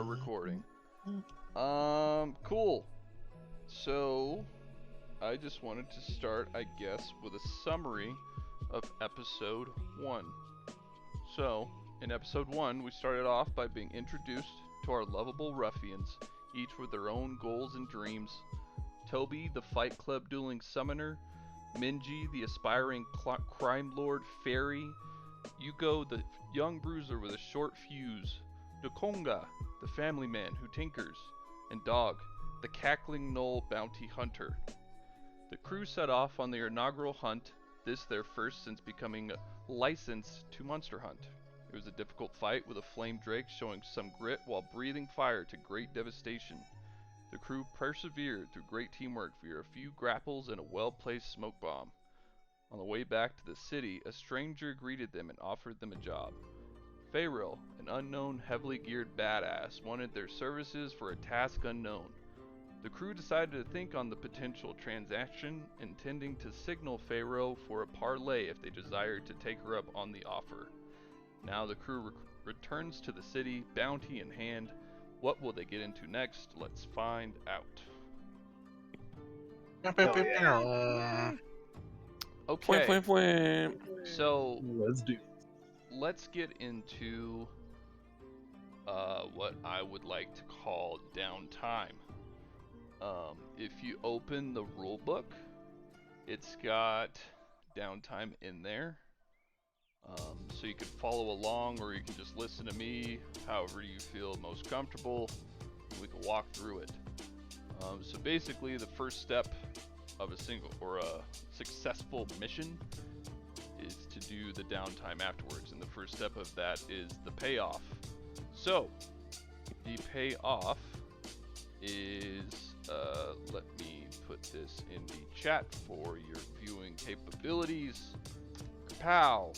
are recording. Cool. So, I just wanted to start, I guess, with a summary of episode 1. So, in episode 1, we started off by being introduced to our lovable ruffians, each with their own goals and dreams. Toby, the Fight Club dueling summoner, Minji, the aspiring crime lord fairy, Yuko, the young bruiser with a short fuse, Dokonga, the family man who tinkers, and Dog, the cackling gnoll bounty hunter. The crew set off on their inaugural hunt, this their first since becoming licensed to Monster Hunt. It was a difficult fight with a flame drake showing some grit while breathing fire to great devastation. The crew persevered through great teamwork via a few grapples and a well-placed smoke bomb. On the way back to the city, a stranger greeted them and offered them a job. Fayril, an unknown, heavily geared badass, wanted their services for a task unknown. The crew decided to think on the potential transaction, intending to signal Fayril for a parlay if they desired to take her up on the offer. Now the crew returns to the city, bounty in hand. What will they get into next? Let's find out. Okay. So let's get into what I would like to call downtime. If you open the rulebook, it's got downtime in there. So you can follow along, or you can just listen to me, however you feel most comfortable. We can walk through it. So basically, the first step of a successful mission is to do the downtime afterwards, and the first step of that is the payoff. So the payoff is, let me put this in the chat for your viewing capabilities. Kapow!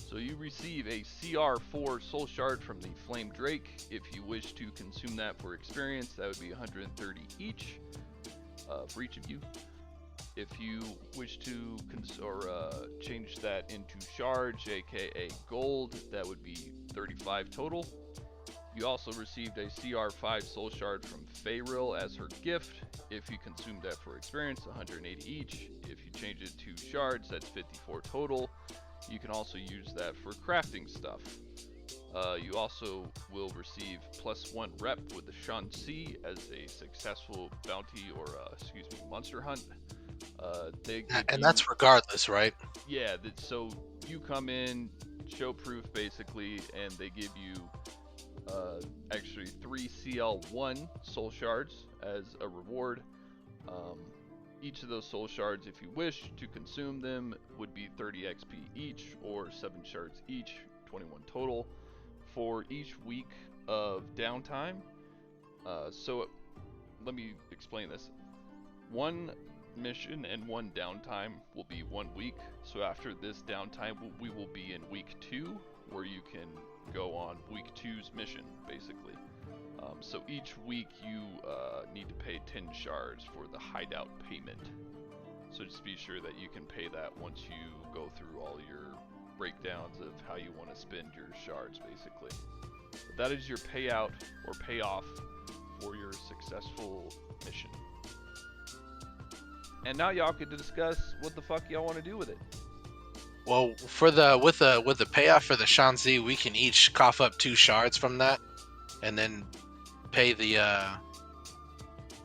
So you receive a CR4 soul shard from the Flame Drake. If you wish to consume that for experience, that would be 130 each for each of you. If you wish to change that into shards, aka gold, that would be 35 total. You also received a CR5 soul shard from Fayril as her gift. If you consume that for experience, 180 each. If you change it to shards, that's 54 total. You can also use that for crafting stuff. You also will receive +1 rep with the Shanxi as a successful bounty or monster hunt. That's regardless, right? Yeah, so you come in, show proof basically, and they give you actually 3 CL1 soul shards as a reward. Each of those soul shards, if you wish to consume them, would be 30 XP each, or 7 shards each, 21 total, for each week of downtime. So let me explain this. 1 mission and 1 downtime will be 1 week. So after this downtime, we will be in week 2, where you can go on week 2's mission, basically. So each week you need to pay 10 shards for the hideout payment. So just be sure that you can pay that once you go through all your breakdowns of how you want to spend your shards, basically. But that is your payout or payoff for your successful mission. And now y'all get to discuss what the fuck y'all want to do with it. Well, with the payoff for the Shanxi, we can each cough up 2 shards from that, and then pay the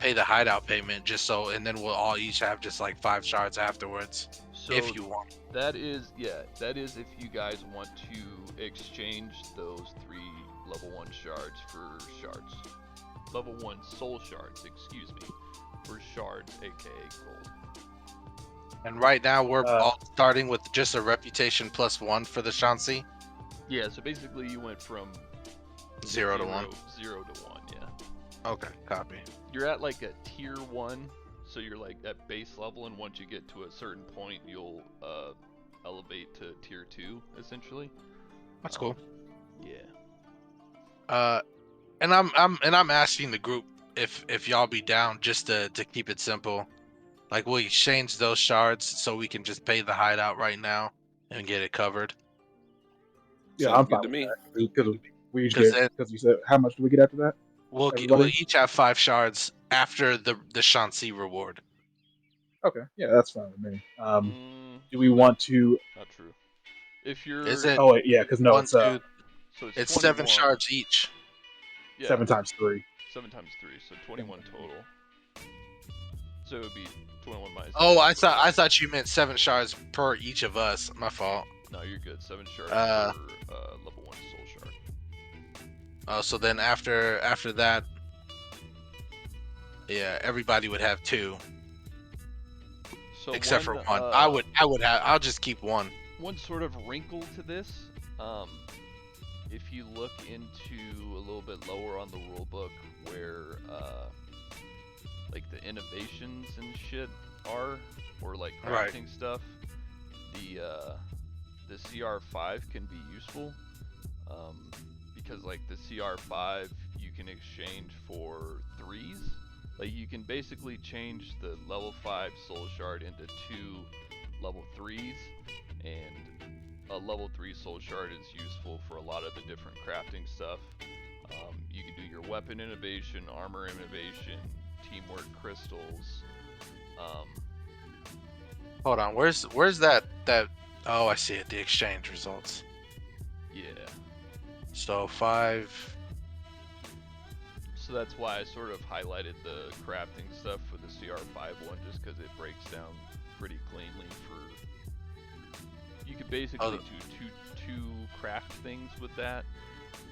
hideout payment, and then we'll all each have just like 5 shards afterwards, so if you want. That is if you guys want to exchange those 3 level 1 shards for shards. Level 1 soul shards, for shards, aka gold. And right now we're all starting with just a reputation +1 for the Shanxi. Yeah, so basically you went from 0 to 1. 0 to 1, yeah. Okay, copy. You're at like a tier 1, so you're like at base level, and once you get to a certain point, you'll elevate to tier 2, essentially. That's cool. Yeah. And I'm asking the group if y'all be down, just to keep it simple. Like, we'll exchange those shards so we can just pay the hideout right now and get it covered. Yeah, I'm fine with that. We each because get then because you said how much do we get after that? we'll Everybody? each have 5 shards after the Shanxi reward. Okay, yeah, that's fine with me. Do we So want to? not true. If Is you're it Oh wait, yeah, because no, 1, it's 2? so it's It's 7 21. shards each. Yeah, 7 times 3. 7 times 3, so 21 total. So it would be 21 minus. Oh, 3, I so thought you meant 7 shards per each of us. My fault. no, you're good. 7 shards Uh, per level 1 soul shard. Oh, so then after that, yeah, everybody would have 2, So except for 1. I would have. I'll just keep 1. One sort of wrinkle to this, if you look into a little bit lower on the rulebook where like the innovations and shit are, or like Right. crafting stuff, the CR5 can be useful, because like the CR5 you can exchange for 3s. Like you can basically change the level 5 soul shard into 2 level 3s, and a level 3 soul shard is useful for a lot of the different crafting stuff. You can do your weapon innovation, armor innovation, teamwork crystals. Hold on. Where's that? Oh, I see it. The exchange results. Yeah. So 5. So that's why I sort of highlighted the crafting stuff for the CR5 one, just because it breaks down pretty cleanly for. You could basically do two craft things with that,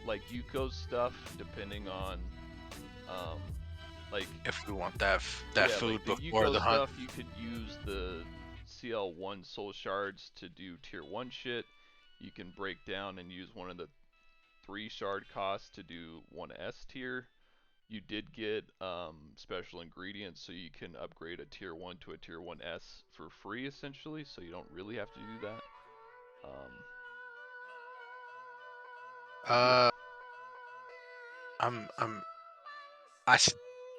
like Yuko's stuff, depending on, like If we want that food like the before Yuko the hunt. stuff, you could use the CL1 soul shards to do tier 1 shit. You can break down and use one of the 3 shard costs to do 1S tier. You did get special ingredients, so you can upgrade a tier 1 to a tier 1S for free, essentially, so you don't really have to do that.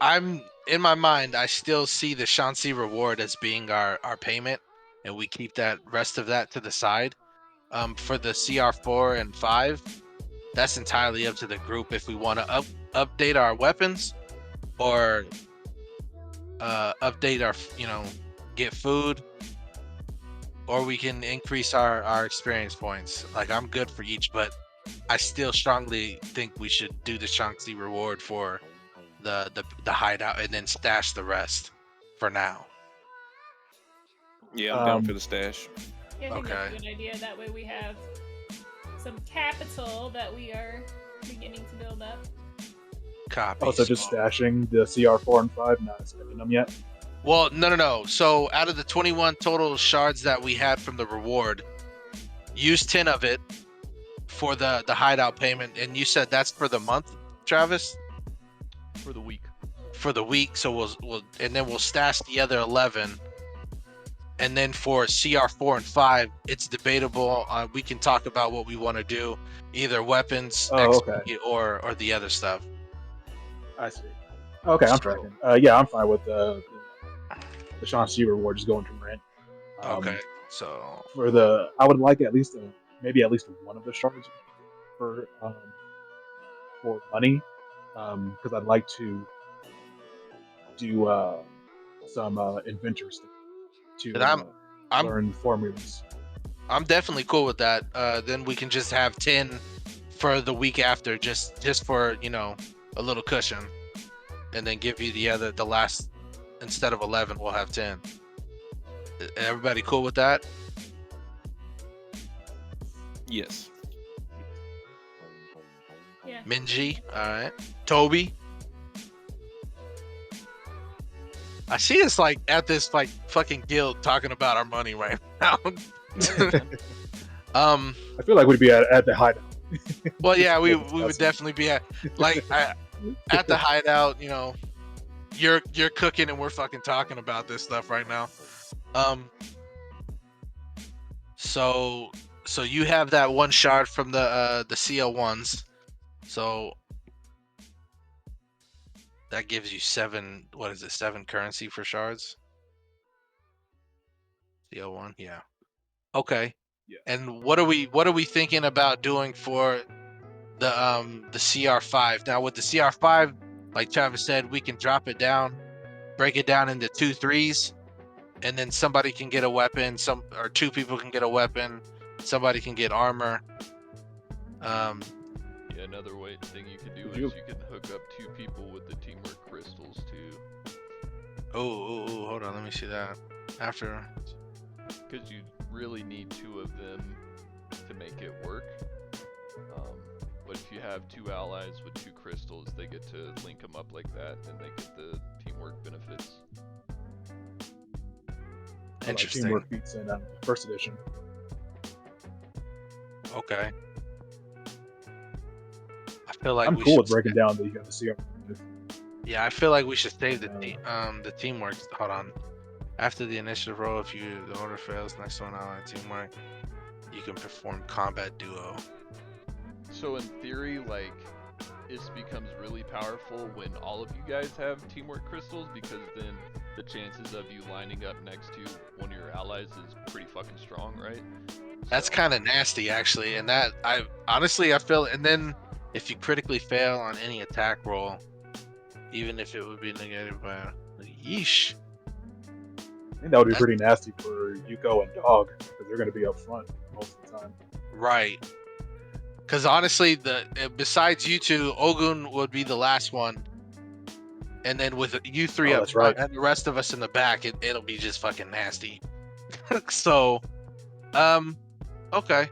I'm in my mind. I still see the Shanxi reward as being our payment, and we keep that rest of that to the side. For the CR4 and 5, that's entirely up to the group if we want to update our weapons or update our get food, or we can increase our experience points. Like I'm good for each, but I still strongly think we should do the Shanxi reward for the hideout and then stash the rest for now. Yeah, I'm down for the stash. Yeah, I think that's Okay. a good idea. That way we have some capital that we are beginning to build up. Copy. Also, just stashing the CR4 and 5, not spending them yet. Well, no. So out of the 21 total shards that we had from the reward, use 10 of it for the hideout payment, and you said that's for the month, Travis? For the week. For the week, so we'll stash the other 11. And then for CR4 and 5, it's debatable. We can talk about what we want to do, either weapons, XP, or the other stuff. I see. Okay, I'm tracking. Yeah, I'm fine with the Shanxi reward just going to rent. Okay, so I would like at least maybe at least one of the shards for money, because I'd like to do some inventor stuff to I'm learn formulas. I'm definitely cool with that. Then we can just have 10 for the week after, just for a little cushion, and then give you the last. Instead of 11, we'll have 10. Everybody cool with that? Yes. Yeah. Minji, all right. Toby. I see us like at this like fucking guild talking about our money right now. I feel like we'd be at the hideout. Well, yeah, we would definitely be at at the hideout. You're cooking and we're fucking talking about this stuff right now. So you have that one shard from the CL1s. So that gives you 7. What is it? 7 currency for shards. CL1, yeah. Okay. Yeah. And what are we thinking about doing for the CR5. Now with the CR5, like Travis said, we can drop it down, break it down into 2 3s, and then somebody can get a weapon. Or 2 people can get a weapon. Somebody can get armor. Yeah, another thing you could do Could is you- you can hook up 2 people with the teamwork crystals too. Oh, hold on, let me see that. After. Because you really need 2 of them to make it work. But if you have 2 allies with 2 crystals, they get to link them up like that, and they get the teamwork benefits. Like Interesting. teamwork beats in first edition. Okay. I feel like I'm we cool should with breaking down the CR. Yeah, I feel like we should save the Uh, the teamwork. Hold on. After the initiative roll, if the order fails, next one ally teamwork, you can perform combat duo. So in theory, like, this becomes really powerful when all of you guys have teamwork crystals, because then the chances of you lining up next to one of your allies is pretty fucking strong, right? That's So- kind of nasty, actually. And that I feel. And then if you critically fail on any attack roll, even if it would be negated by yeesh. I think that would be pretty nasty for Yuko and Dog because they're going to be up front most of the time. Right. Because honestly, besides you 2, Ogun would be the last one, and then with you 3 Oh, up that's front right. and the rest of us in the back, it'll be just fucking nasty. So, okay.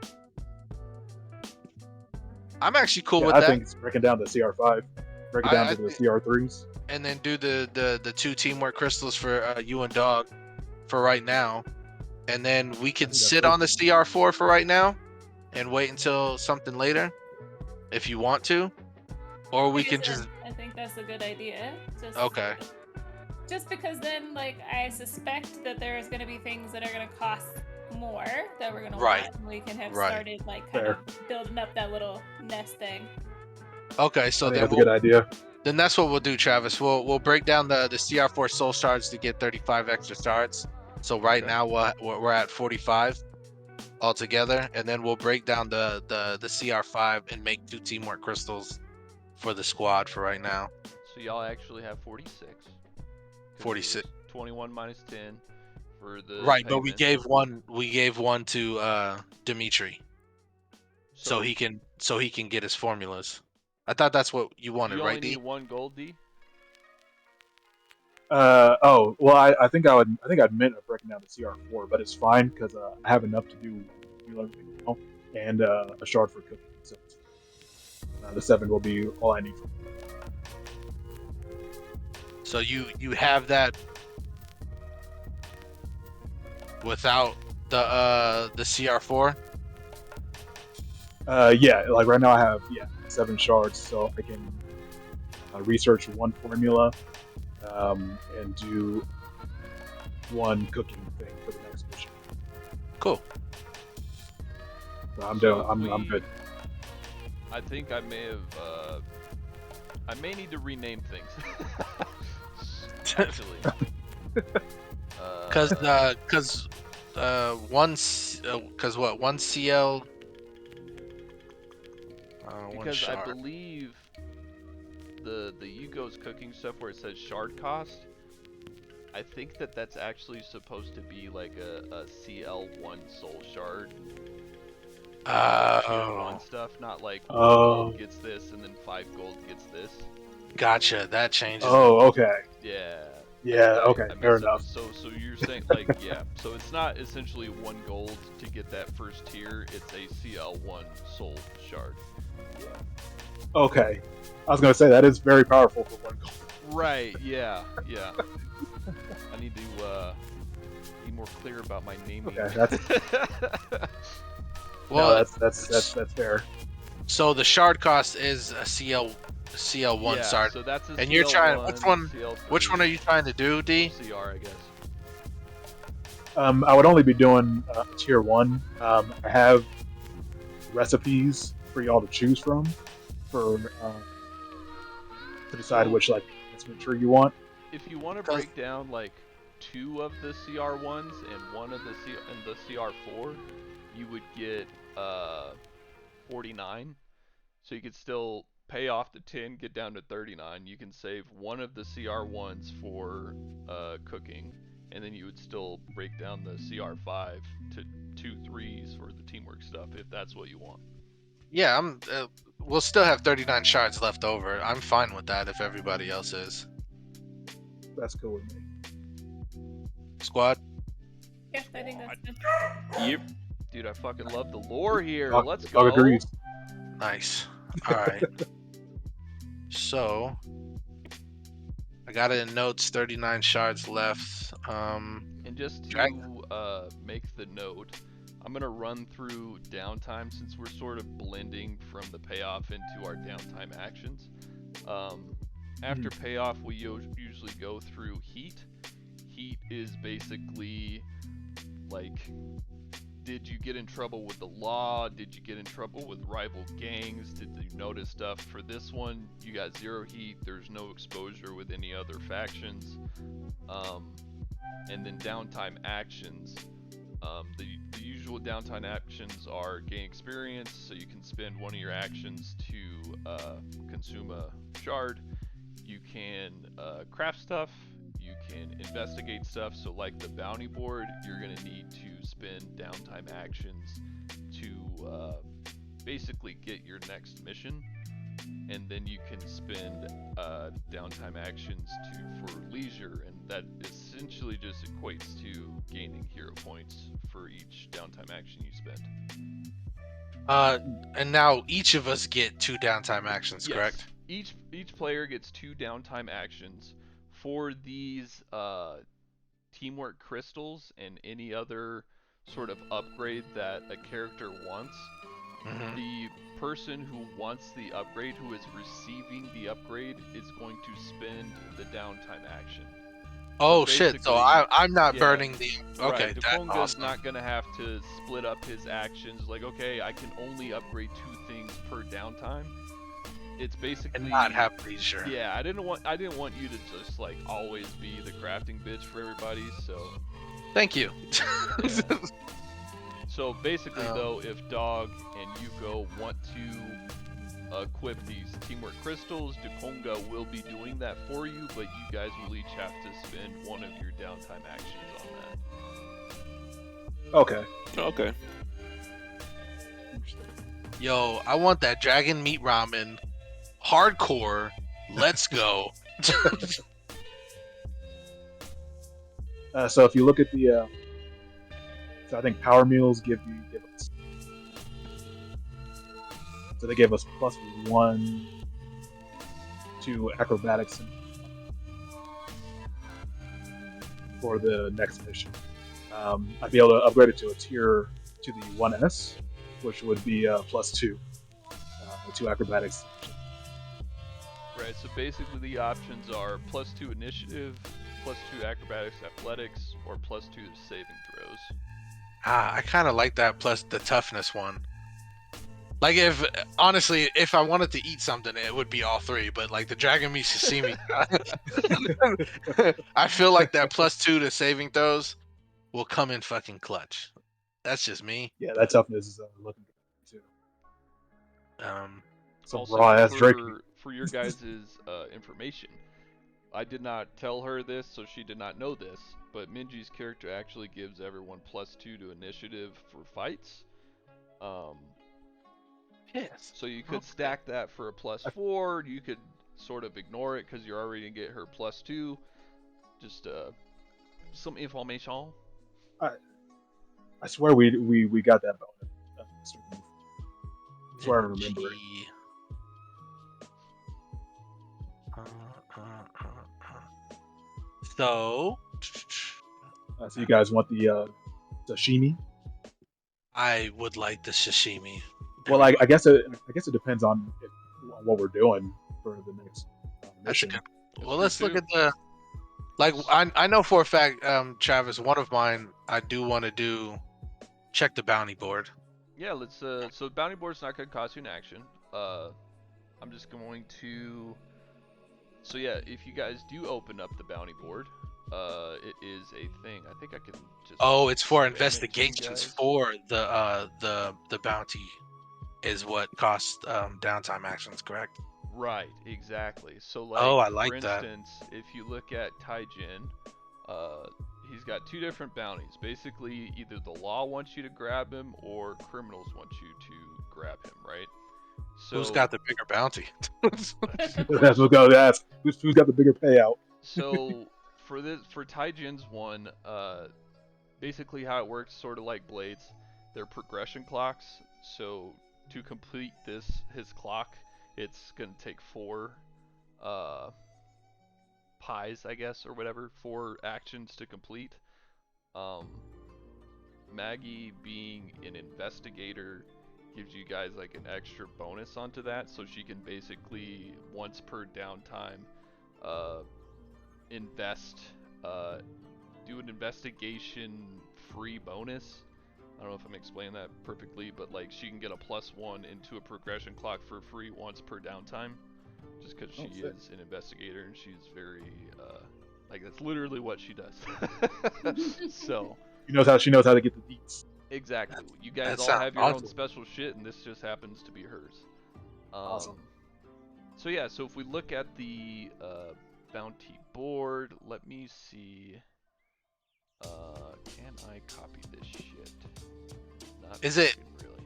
I'm actually cool Yeah, with I that. think it's breaking down the CR5, break it down I to the CR3s. And then do the 2 teamwork crystals for you and Dog for right now, and then we can that's sit good. on the CR4 for right now, and wait until something later, if you want to, or we Like I can said, just I think that's a good idea. Okay. Just because then, like, I suspect that there's gonna be things that are gonna cost more that we're gonna Right. want. And we can have Right. started like kind Fair. of building up that little nest thing. Okay. I So think then that's a good idea. then that's what we'll do, Travis. We'll break down the CR4 soul shards to get 35 extra shards. So right Okay. now we're at 45 altogether, and then we'll break down the CR5 and make 2 teamwork crystals for the squad for right now. So y'all actually have 46. 'Cause it 46. was 21 minus 10 for the Right, but we payment. gave one to Dimitri, so he can get his formulas. I thought that's what you wanted, you only right, D? need 1 gold, D? Oh, well, I think I'd meant breaking down the CR4, but it's fine because I have enough to do everything now, and a shard for cooking. So the 7 will be all I need. So you have that without the CR4? Yeah, like right now I have 7 shards, so I can research 1 formula and do 1 cooking thing for the next mission. Cool. So I'm So doing. I'm good. I think I may have. I may need to rename things. Actually. Cause one CL. One Because I shard. believe the Yugo's cooking stuff where it says shard cost, I think that's actually supposed to be like a CL1 soul shard. Tier 1 stuff, not like 1 gold gets this and then 5 gold gets this. Gotcha. That changes. Oh, okay. Yeah. Yeah, okay, I fair messed up. enough. So you're saying like yeah. So it's not essentially 1 gold to get that first tier. It's a CL1 soul shard. Yeah. Okay. I was gonna say that is very powerful for 1 gold. Right. Yeah. Yeah. I need to be more clear about my naming. Okay, that's Well, no, that's fair. so the shard cost is a CL1 yeah, shard. So that's a And you're trying- which one- CL3, Which one are you trying to do, D? CR, I guess. I would only be doing tier 1. I have recipes for y'all to choose from to decide which like instrument you want. If you want to 'Cause- break down like 2 of the CR1s and 1 of the CR4, you would get 49. So you could still pay off the 10, get down to 39. You can save one of the CR1s for cooking, and then you would still break down the CR5 to 2 3s for the teamwork stuff if that's what you want. Yeah, we'll still have 39 shards left over. I'm fine with that if everybody else is. That's cool with me. Squad? Yeah, I think that's good. Yep. Dude, I fucking love the lore here. Dog- Let's dog go. agrees. Nice. All right. So, I got it in notes. 39 shards left. And just to Drag- make the note, I'm gonna run through downtime since we're sort of blending from the payoff into our downtime actions. After payoff, we usually go through heat. Heat is basically like, did you get in trouble with the law? Did you get in trouble with rival gangs? Did you notice stuff? For this one, you got 0 heat. There's no exposure with any other factions. And then downtime actions. The usual downtime actions are gain experience, so you can spend one of your actions to consume a shard. You can craft stuff. You can investigate stuff. So like the bounty board, you're going to need to spend downtime actions to basically get your next mission. And then you can spend downtime actions for leisure, and that essentially just equates to gaining hero points for each downtime action you spend. And now each of us get 2 downtime actions, correct? Each player gets 2 downtime actions. For these teamwork crystals and any other sort of upgrade that a character wants, the person who wants the upgrade, who is receiving the upgrade, is going to spend the downtime action. Oh shit! So I'm not burning the. Okay, right. that's Dukonga's awesome. not gonna have to split up his actions. Like, okay, I can only upgrade 2 things per downtime. It's basically And not have leisure. Yeah, I didn't want you to just like always be the crafting bitch for everybody. So Thank you. Yeah. So basically, though, if Dog and Yuko want to equip these teamwork crystals, Dukonga will be doing that for you, but you guys will each have to spend one of your downtime actions on that. Okay. Okay. Interesting. Yo, I want that dragon meat ramen. Hardcore. Let's go. So if you look at the, so I think power meals give us. So they gave us +1 to acrobatics for the next mission. I'd be able to upgrade it to a tier to the 1S, which would be +2 to acrobatics. Right. So basically, the options are +2 initiative, +2 acrobatics, athletics, or +2 saving throws. I kind of like that plus the toughness one. Like honestly, if I wanted to eat something, it would be all 3. But like the dragon meat sashimi, I feel like that +2 to saving throws will come in fucking clutch. That's just me. Yeah, that toughness is looking good too. Some Also, raw ass Drake. for your guys' information, I did not tell her this, so she did not know this, but Minji's character actually gives everyone +2 to initiative for fights. Yes. So you could stack that for a +4. You could sort of ignore it because you're already gonna get her +2. Just some information. I swear we got that bonus. I swear I remember it. So So you guys want the sashimi? I would like the sashimi. Well, I guess it depends on what we're doing for the next That's a mission. good. Well, let's look at the. Like I know for a fact, Travis, one of mine I do want to do. Check the bounty board. Yeah, let's. So bounty board's not gonna cost you an action. I'm just going to. So yeah, if you guys do open up the bounty board, it is a thing. I think I can just. Oh, it's for spam it to you investigations guys. for the bounty is what costs downtime actions, correct? Right, exactly. So like, Oh, I like for that. instance, if you look at Taijin, he's got two different bounties. Basically, either the law wants you to grab him or criminals want you to grab him, right? So Who's got the bigger bounty? That's what we gotta ask. Who's got the bigger payout? so for Taijin's one, basically how it works, sort of like Blades, they're progression clocks. So to complete his clock, it's gonna take 4 pies, I guess, or whatever, 4 actions to complete. Maggie being an investigator gives you guys like an extra bonus onto that, so she can basically once per downtime invest, do an investigation free bonus. I don't know if I'm explaining that perfectly, but like she can get a +1 into a progression clock for free once per downtime, just because she sick. is an investigator and she's very like that's literally what she does. So She knows how to get the deets. exactly, you guys That all sounds have your own awesome. special shit, and this just happens to be hers. Awesome. So yeah, so if we look at the bounty board, let me see. Can I copy this shit? Not Is it- fucking really.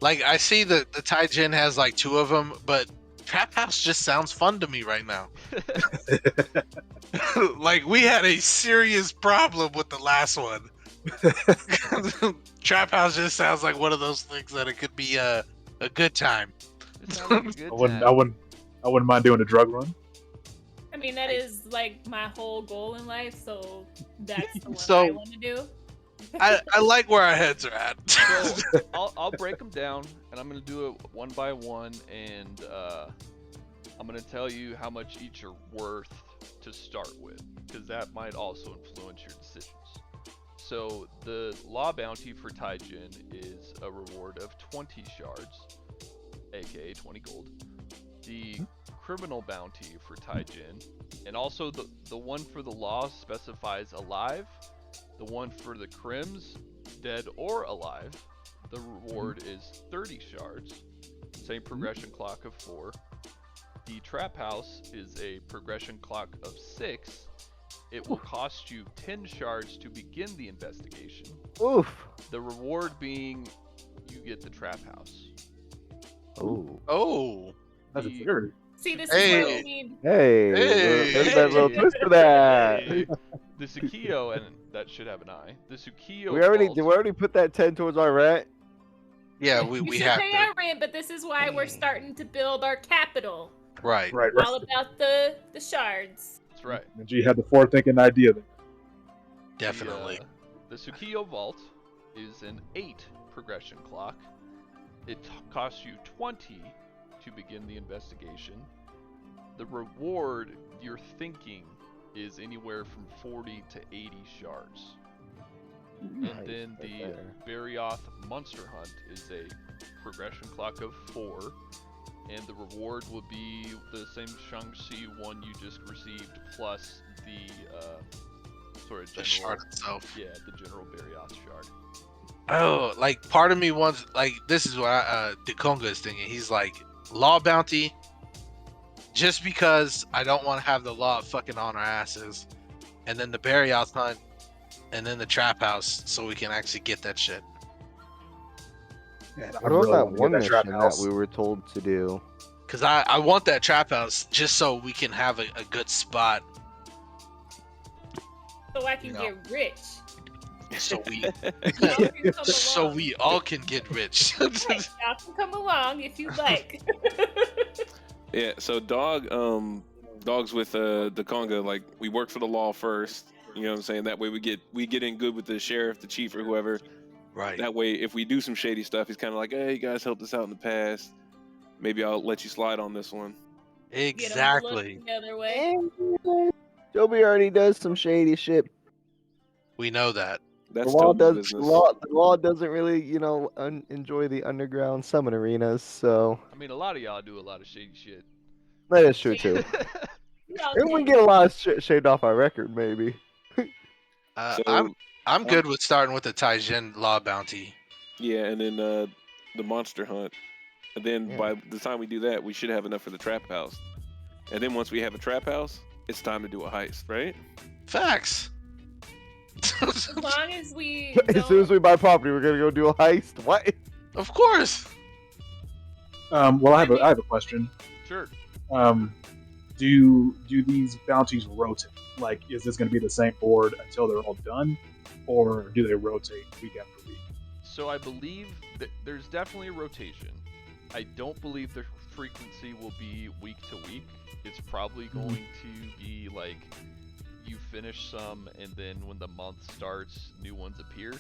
Like I see the Taijin has like 2 of them, but Trap House just sounds fun to me right now. Like we had a serious problem with the last one. Trap House just sounds like one of those things that it could be a good time. It sounds like a good I wouldn't time. mind doing a drug run. I mean, that is like my whole goal in life, so that's the one So- I want to do. I like where our heads are at. So I'll break them down, and I'm gonna do it one by one, and I'm gonna tell you how much each are worth to start with, because that might also influence your decisions. So the law bounty for Taijin is a reward of 20 shards, aka 20 gold. The criminal bounty for Taijin, and also the one for the law specifies alive. The one for the crims, dead or alive, the reward is 30 shards. Same progression clock of 4. The trap house is a progression clock of 6. It will cost you 10 shards to begin the investigation. Oof. The reward being you get the trap house. Ooh. Oh, That's The- very. See, this is where Hey. we need. Hey, Hey. there's that little Hey. twist to that. Hey, the Tsukiyo, and that should have an eye. The Tsukiyo We already vault- did. We already put that 10 towards our rent. yeah, We we should have pay to. our rent, but this is why we're starting to build our capital. Right. Right. All about the shards. That's right. And G had the forward-thinking idea there. Definitely. The Tsukiyo Vault is an 8 progression clock. It costs you 20 to begin the investigation. The reward you're thinking is anywhere from 40 to 80 shards. Nice, And then right the there. Barioth Monster Hunt is a progression clock of 4. And the reward will be the same Shang-Chi one you just received, plus the sort of The general, shard itself. yeah, the general Barioth shard. Oh, like part of me wants like this is what Dekonga is thinking. He's like law bounty, just because I don't want to have the law fucking on our asses, and then the Barioth hunt, and then the trap house, so we can actually get that shit. Man, I What about really that wanna get one trap mission that house. we were told to do? Cause I want that trap house just so we can have a good spot, So I can You know. get rich. so we Y'all can come so along. we all can get rich. Right, y'all can come along if you like. Yeah, so dogs with the Conga, like we work for the law first. You know what I'm saying? That way we get in good with the sheriff, the chief, or whoever. Right. That way, if we do some shady stuff, he's kind of like, "Hey, you guys helped us out in the past. Maybe I'll let you slide on this one." Get 'em Exactly. looked the other way. Joby already does some shady shit. We know that. That's the law Toby's does. business. The law doesn't really, enjoy the underground summon arenas. So I mean, a lot of y'all do a lot of shady shit. that is true too. Y'all And we do. get a lot of shaved off our record, maybe. So I'm good with starting with the Taijin law bounty. yeah, and then the monster hunt. And then Yeah. by the time we do that, we should have enough for the trap house. And then once we have a trap house, it's time to do a heist, right? Facts. As long as we As soon as we buy property, we're gonna go do a heist. What? Of course. Well, I have a question. Sure. Do these bounties rotate? Like, is this going to be the same board until they're all done, or do they rotate week after week? So I believe that there's definitely a rotation. I don't believe the frequency will be week to week. It's probably going to be like you finish some, and then when the month starts, new ones appear.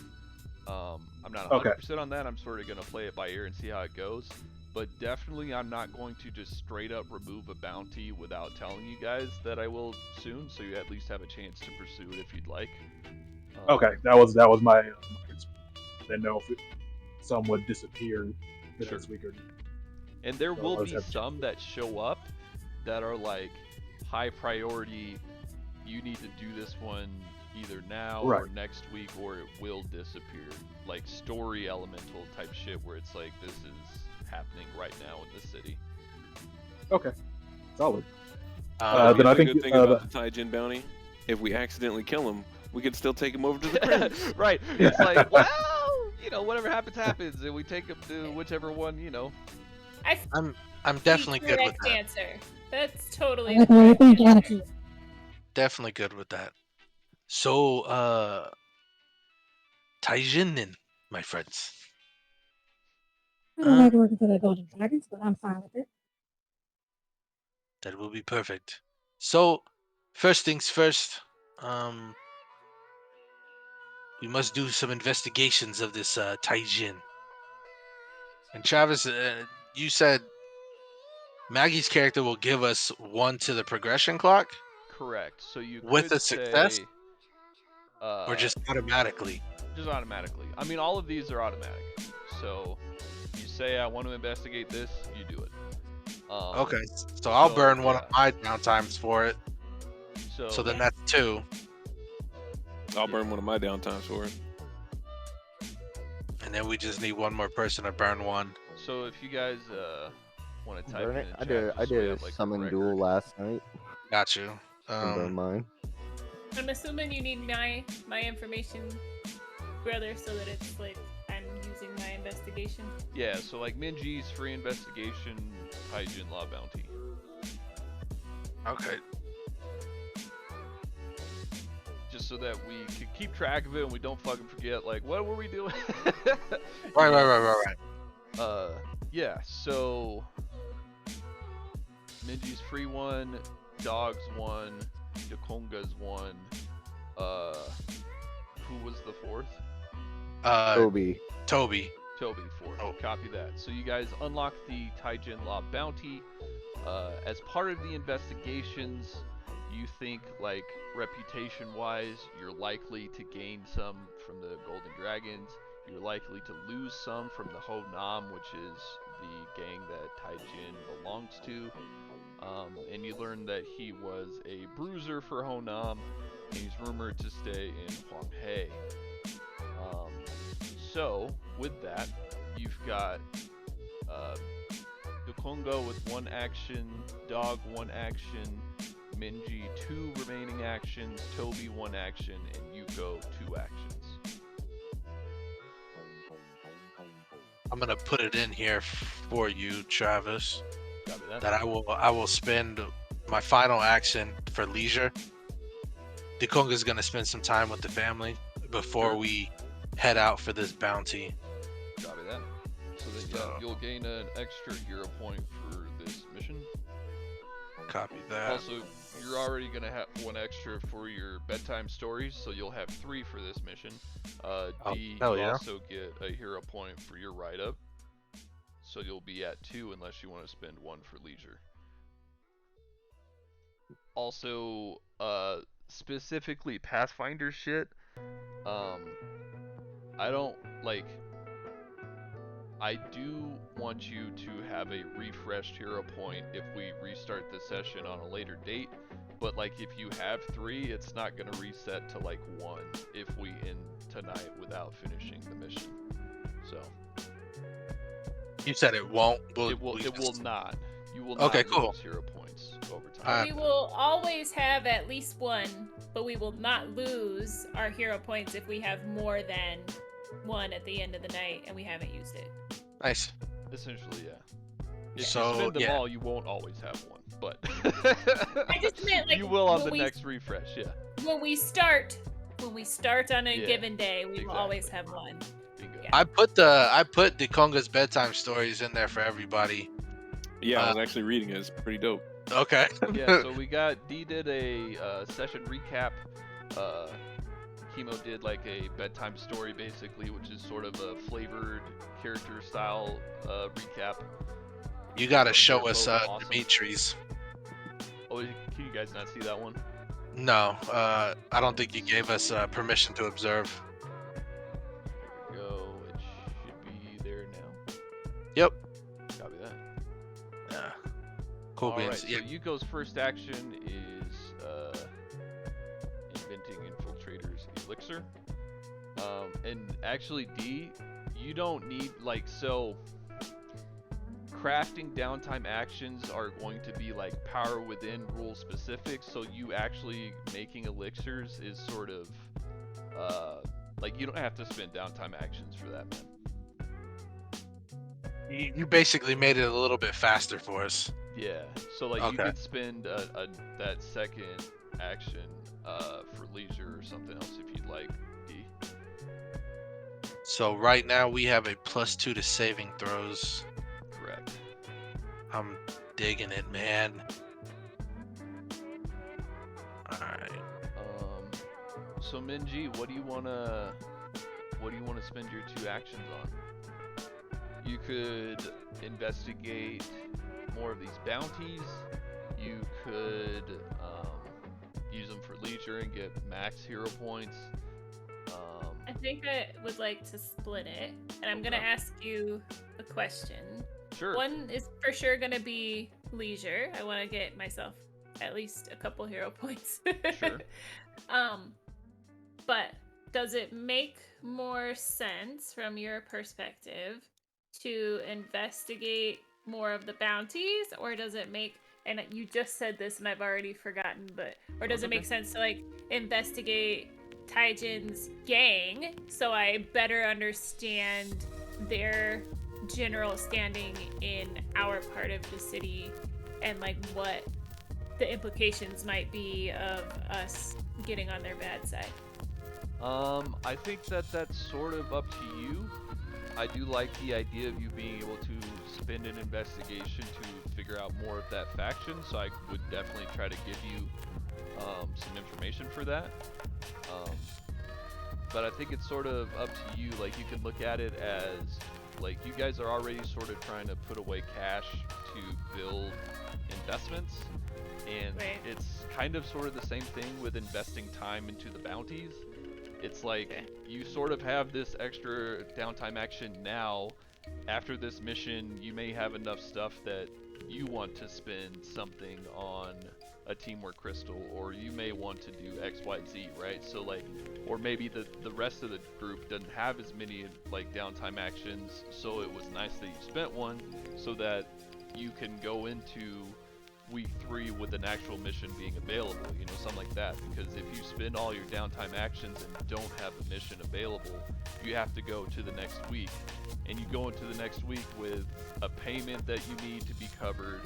I'm not 100% on that. I'm sort of going to play it by ear and see how it goes. But definitely, I'm not going to just straight up remove a bounty without telling you guys that I will soon, so you at least have a chance to pursue it if you'd like. Okay, that was my concern. I didn't know if some would disappear the Sure. next week or. And there So will let's be have- some that show up that are like high priority. You need to do this one either now or Right. next week, or it will disappear. Like story elemental type shit, where it's like this is happening right now in the city. Okay, solid. Um, then I The think good thing about the Taijin bounty, if we accidentally kill him, we can still take him over to the prince. Right. It's like, well, whatever happens, happens, and we take them to whichever one, I I'm definitely the good with correct that. answer. That's totally the correct answer. Definitely good with that. So, Taijinin, my friends. I don't like working for the Golden Dragons, but I'm fine with it. That will be perfect. So, first things first. We must do some investigations of this Taijin. And Travis, you said Maggie's character will give us 1 to the progression clock, Correct. So you With could a success? say, or just automatically. just automatically. I mean, all of these are automatic. So you say I want to investigate this, you do it. Okay, so I'll so, burn one of yeah. my downtimes for it. So, So then that's 2. I'll burn one of my downtimes for it. And then we just need one more person to burn 1. So if you guys want to type Burn in it. the I chat, did. just I so we did have, a like, the summon record. duel last night. Got you. And burn mine. I'm assuming you need my information, brother, so that it's like I'm using my investigation. Yeah, so like Minji's free investigation, Taijin Law Bounty. Okay. Just so that we can keep track of it and we don't fucking forget, like, what were we doing? Right. Yeah, so Minji's free 1, Dog's 1, Dakonga's 1, who was the 4th? Toby. Toby. Toby 4th. Oh. Copy that. So you guys unlock the Taijin Law Bounty. As part of the investigations, you think, like, reputation-wise, you're likely to gain some from the Golden Dragons. You're likely to lose some from the Ho Nam, which is the gang that Taijin belongs to. And you learn that he was a bruiser for Ho Nam, and he's rumored to stay in Huanghe. So, with that, you've got Dukongo with 1 action, Dog 1 action, Minji 2 remaining actions, Toby 1 action, and Yuko 2 actions. I'm gonna put it in here for you, Travis. Copy that? That I will spend my final action for leisure. Dekonga's gonna spend some time with the family before Sure. we head out for this bounty. Copy that. So then So- you'll gain an extra hero point for this mission. Copy that. Also, you're already gonna have 1 extra for your bedtime stories, so you'll have 3 for this mission. D, hell you yeah. also get a hero point for your write-up, so you'll be at 2 unless you want to spend 1 for leisure. Also, specifically Pathfinder shit, I don't, like, I do want you to have a refreshed hero point if we restart the session on a later date, but like if you have 3, it's not gonna reset to like 1 if we end tonight without finishing the mission. So You said it won't. It will not. You will Okay, not cool. lose hero points over time. Alright. We will always have at least one, but we will not lose our hero points if we have more than one at the end of the night and we haven't used it. Nice. Essentially, yeah. If So, you spend them yeah. all, you won't always have one, but I just meant, like, you will on when the we- next refresh. Yeah. When we start on a Yeah, given day, we will always exactly. have one. Bingo. Yeah. I put Dekonga's bedtime stories in there for everybody. Yeah, I was actually reading it. It's pretty dope. Okay. Yeah, so we got D did a session recap. Chemo did like a bedtime story basically, which is sort of a flavored character style recap. You gotta They're show both us awesome. Dimitri's. Oh, can you guys not see that one? No, I don't think you gave us permission to observe. There we go. It should be there now. Yep. Copy that. Yeah. Cool All right, beans. so Yeah. Yuko's first action is inventing Infiltrator's Elixir. And actually, D, you don't need, like, so crafting downtime actions are going to be like power within rule specific, so you actually making elixirs is sort of like you don't have to spend downtime actions for that, man. You basically made it a little bit faster for us. Yeah, so like you Okay. could spend that second action for leisure or something else if you'd like, D. So right now we have a +2 to saving throws. Correct. I'm digging it, man. Alright. So Minji, what do you wanna spend your 2 actions on? You could investigate more of these bounties. You could use them for leisure and get max hero points. I think I would like to split it, and I'm gonna Okay. ask you a question. Sure. One is for sure gonna be leisure. I want to get myself at least a couple hero points. Sure. But does it make more sense from your perspective to investigate more of the bounties, or does it make, and you just said this and I've already forgotten, but or does it make sense to like investigate Taijin's gang so I better understand their general standing in our part of the city and like what the implications might be of us getting on their bad side? I think that's sort of up to you. I do like the idea of you being able to spend an investigation to figure out more of that faction, so I would definitely try to give you some information for that. But I think it's sort of up to you. Like, you can look at it as, like, you guys are already sort of trying to put away cash to build investments, and Right. it's kind of sort of the same thing with investing time into the bounties. It's like, Okay. you sort of have this extra downtime action now. After this mission, you may have enough stuff that you want to spend something on a teamwork crystal, or you may want to do XYZ, right? So like, or maybe the rest of the group doesn't have as many like downtime actions, so it was nice that you spent one so that you can go into week 3 with an actual mission being available, you know, something like that. Because if you spend all your downtime actions and don't have a mission available, you have to go to the next week, and you go into the next week with a payment that you need to be covered,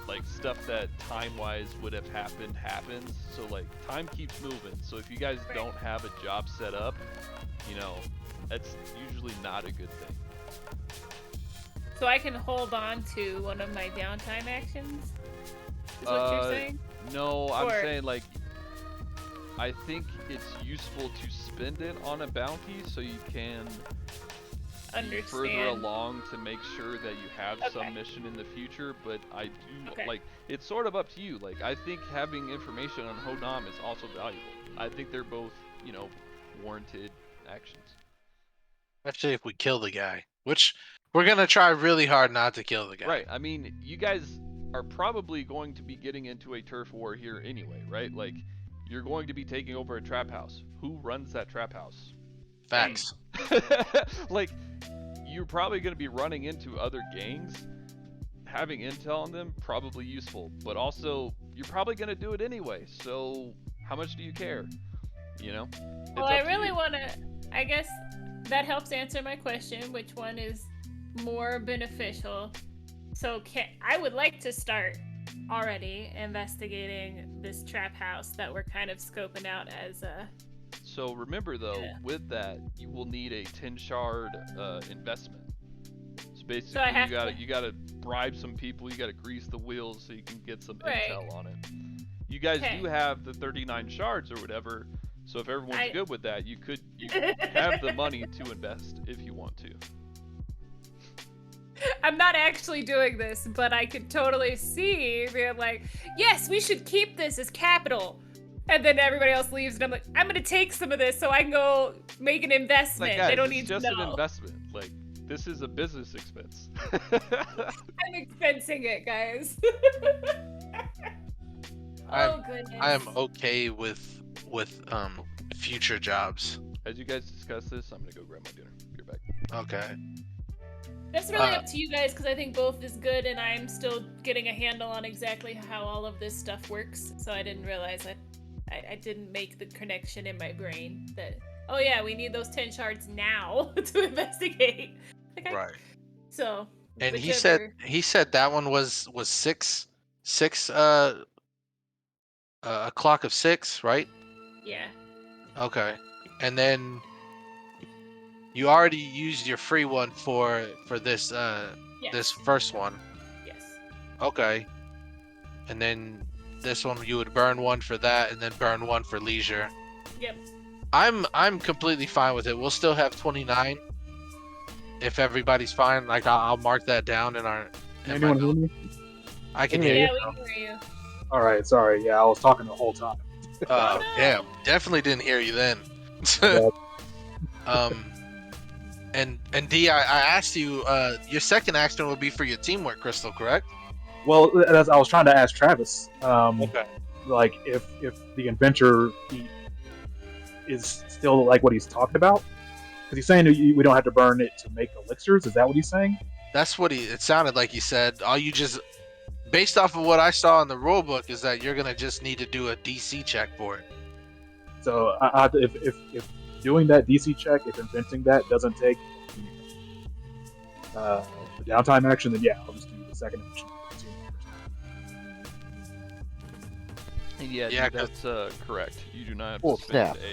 like stuff that time-wise would have happened happens. So like, time keeps moving. So if you guys don't have a job set up, you know, that's usually not a good thing. So I can hold on to one of my downtime actions? Is what you're saying? No, I'm Or- saying like, I think it's useful to spend it on a bounty so you can be further Understand. along to make sure that you have Okay. some mission in the future. But I do Okay. like, it's sort of up to you. Like, I think having information on Honam is also valuable. I think they're both, you know, warranted actions. Especially if we kill the guy, which we're gonna try really hard not to kill the guy. Right. I mean, you guys are probably going to be getting into a turf war here anyway, right? Like, you're going to be taking over a trap house. Who runs that trap house? Facts. Like, you're probably going to be running into other gangs. Having intel on them probably useful, but also you're probably going to do it anyway. So how much do you care? You know? It's Well, up I to really you. want to. I guess that helps answer my question. Which one is more beneficial? So, I would like to start already investigating this trap house that we're kind of scoping out as a. So remember though, Yeah. with that, you will need a 10 shard investment. So basically, So I have you gotta bribe some people. You gotta grease the wheels so you can get some Right. intel on it. You guys Okay. do have the 39 shards or whatever. So if everyone's I- good with that, you could have the money to invest if you want to. I'm not actually doing this, but I could totally see being like, yes, we should keep this as capital. And then everybody else leaves, and I'm like, I'm gonna take some of this so I can go make an investment. Like guys, they don't it's need just to an know. investment. Like this is a business expense. I'm expensing it, guys. Oh goodness. I am okay with future jobs. As you guys discuss this, I'm gonna go grab my dinner. Be right back. Okay. That's really up to you guys because I think both is good, and I'm still getting a handle on exactly how all of this stuff works. So I didn't realize I didn't make the connection in my brain that, oh yeah, we need those 10 shards now to investigate. Okay. Right. So. And whichever- he said that one was six a clock of 6, right? Yeah. Okay. And then you already used your free one for this Yes. this first one. Yes. Okay. And then this one you would burn one for that and then burn one for leisure. Yep. I'm completely fine with it. We'll still have 29 if everybody's fine. Like I'll mark that down in our in my Anyone hear note. me? I can Yeah, hear Yeah, you. we can hear you. All right, sorry. Yeah, I was talking the whole time. Oh, no. damn. Definitely didn't hear you then. Yeah. And D, I asked you, your second action would be for your teamwork crystal, correct? Well, as I was trying to ask Travis, Okay. like if the inventor is still like what he's talking about, because he's saying we don't have to burn it to make elixirs. Is that what he's saying? That's what it sounded like he said. All you just, based off of what I saw in the rule book, is that you're gonna just need to do a DC check for it. So if doing that DC check, if inventing that doesn't take the downtime action, then yeah, I'll just do the second action. Yeah, Yeah, dude, that's correct. You do not have Oh, to spend snap.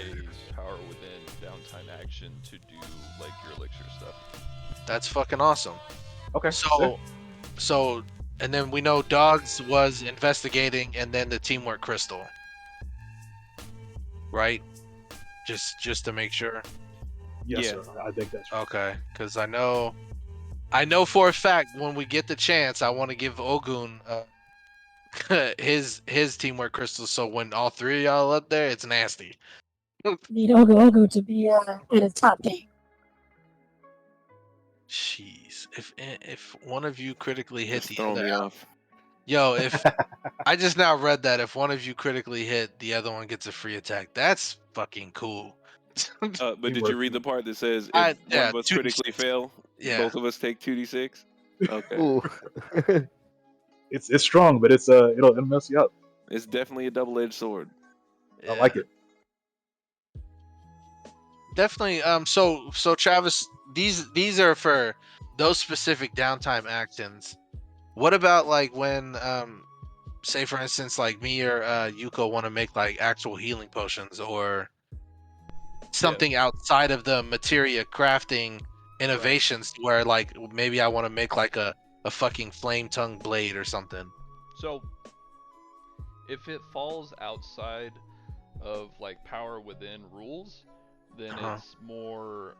a power within downtime action to do like your elixir stuff. That's fucking awesome. Okay. So, and then we know Dogs was investigating, and then the teamwork crystal, right? Just to make sure. Yes, Yeah. sir. I think that's right. Okay, because I know for a fact when we get the chance, I want to give Ogun his teamwork crystal. So when all three of y'all up there, it's nasty. Need Ogu to be at his top game. Jeez, if one of you critically hit Just the throwing other, me off. yo, if I just now read that if one of you critically hit, the other one gets a free attack. That's fucking cool. But did you Teamwork. read the part that says if I- one yeah, of us 2d6. critically fail, Yeah. both of us take 2d6? Okay. Ooh. It's strong, but it'll mess you up. It's definitely a double-edged sword. I like it. Definitely. So Travis, these are for those specific downtime actions. What about like when say for instance like me or Yuko want to make like actual healing potions or something outside of the materia crafting innovations where like maybe I want to make like a fucking flame tongue blade or something. So, if it falls outside of like power within rules, then it's more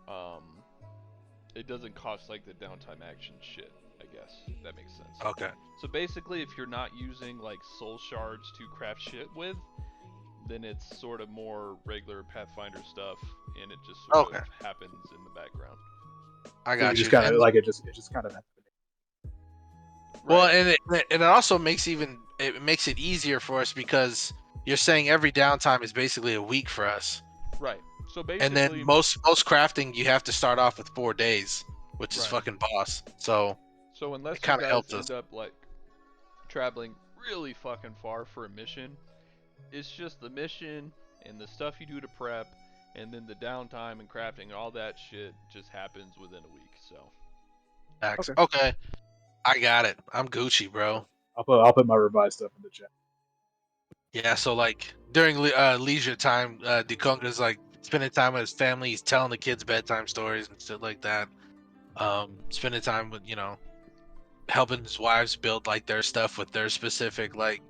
it doesn't cost like the downtime action shit, I guess, if that makes sense. Okay. So basically, if you're not using like soul shards to craft shit with, then it's sort of more regular Pathfinder stuff, and it just sort Okay. of happens in the background. I So got you you. just kind of And- like it just kind of happens. Well, Right. and it also makes it easier for us because you're saying every downtime is basically a week for us. Right. So basically, And then most crafting you have to start off with 4 days. which is Right. fucking boss. So So unless It you kinda guys helps end us. up like traveling really fucking far for a mission, it's just the mission and the stuff you do to prep, and then the downtime and crafting and all that shit just happens within a week. So okay, I got it. I'm Gucci, bro. I'll put my revised stuff in the chat. Yeah, so like during leisure time, Dikonga's like spending time with his family. He's telling the kids bedtime stories and shit like that. Spending time with helping his wives build like their stuff with their specific like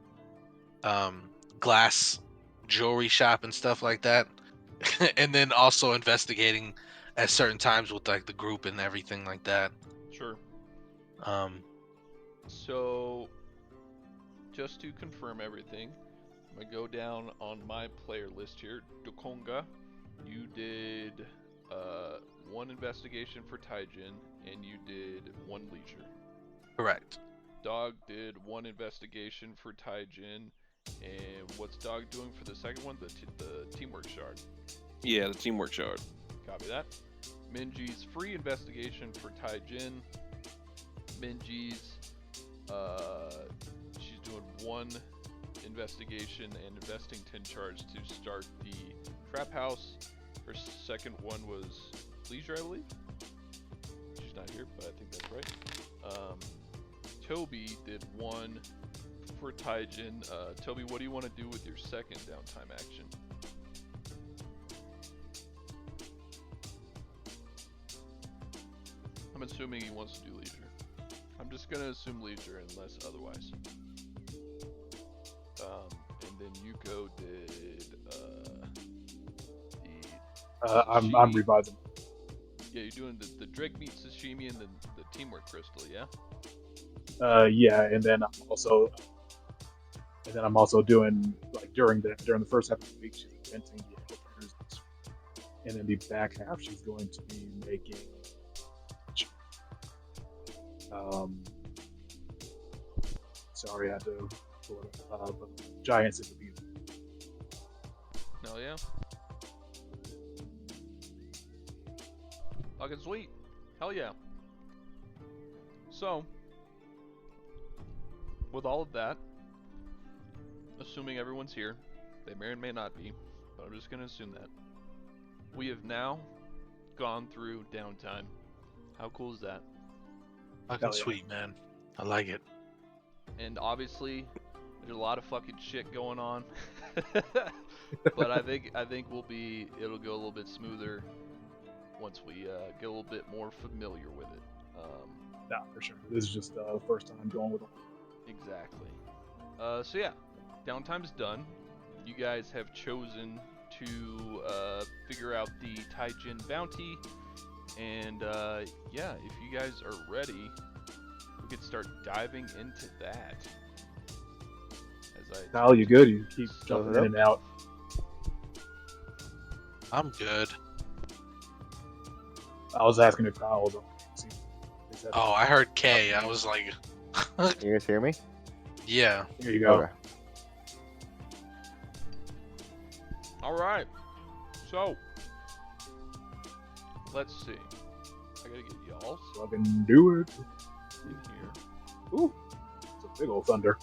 glass jewelry shop and stuff like that, and then also investigating at certain times with like the group and everything like that. sure. Um, So just to confirm everything, I'm gonna go down on my player list here. Dukonga, you did one investigation for Taijin, and you did one leisure. correct. Dog did one investigation for Taijin, and what's Dog doing for the second one? The teamwork shard. Yeah, the teamwork shard. Copy that. Minji's free investigation for Taijin. Minji's she's doing one investigation and investing 10 charge to start the trap house. Her second one was leisure, I believe. She's not here, but I think that's right. Toby did one for Taijin. Toby, what do you want to do with your second downtime action? I'm assuming he wants to do leisure. I'm just gonna assume leisure unless otherwise. And then Yuko did I'm sashimi. revising. Yeah, you're doing the Drake meat sashimi and then the teamwork crystal, yeah? Yeah, and then I'm also doing like during the first half of the week she's inventing the openers, and then the back half she's going to be making sorry I had to pull it up, giants in the view. No, yeah. Fucking sweet. Hell yeah. So, with all of that, assuming everyone's here, they may or may not be, but I'm just gonna assume that. We have now gone through downtime. How cool is that? Fucking Hell yeah. sweet, man. I like it. And obviously, there's a lot of fucking shit going on. But I think it'll go a little bit smoother once we get a little bit more familiar with it. No, for sure. This is just the first time going with it. Exactly. So yeah, downtime's done. You guys have chosen to figure out the Taijin bounty, and yeah, if you guys are ready, we could start diving into that. As I Kyle, you good? You keep Close jumping it in up. and out. I'm good. I was asking if Kyle was on. Oh, I heard K. I was like, You guys hear me? yeah. Here you go. Okay. All right. So let's see. I gotta get y'all Fucking do it. in here. Ooh, it's a big old thunder.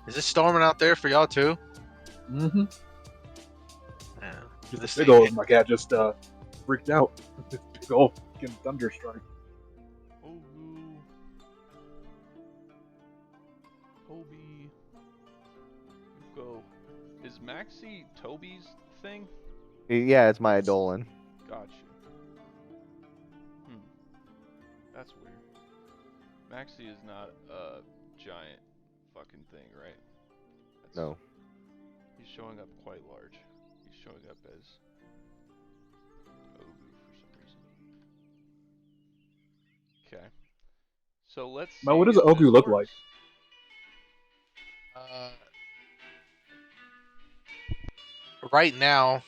Is it storming out there for y'all too? Mm-hmm. Yeah. Just This a big thing- old. My cat just freaked out. This big old fucking thunder strike. Ogu. Toby. Yuko. Is Maxi Toby's thing? Yeah, it's my Dolan. Gotcha. That's weird. Maxi is not a giant fucking thing, right? That's, No. He's showing up quite large. He's showing up as Ogu for some reason. Okay. So let's see. Mo, what does if Ogu this look works. Right now,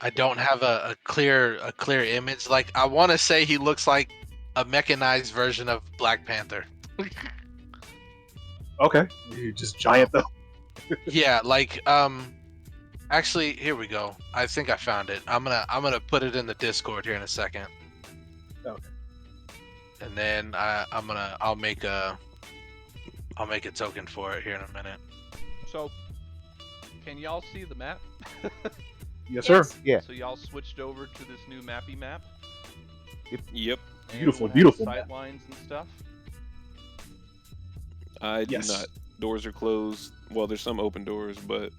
I don't have a clear image. Like I want to say he looks like a mechanized version of Black Panther. Okay, you just giant though. Yeah, like Actually, here we go. I think I found it. I'm gonna put it in the Discord here in a second. Okay. And then I'll make a token for it here in a minute. So, can y'all see the map? Yes, sir. Yes. Yeah. So y'all switched over to this new mappy map. Yep. And Beautiful, it has beautiful sight map. lines and stuff. I do Yes. not. Doors are closed. Well, there's some open doors, but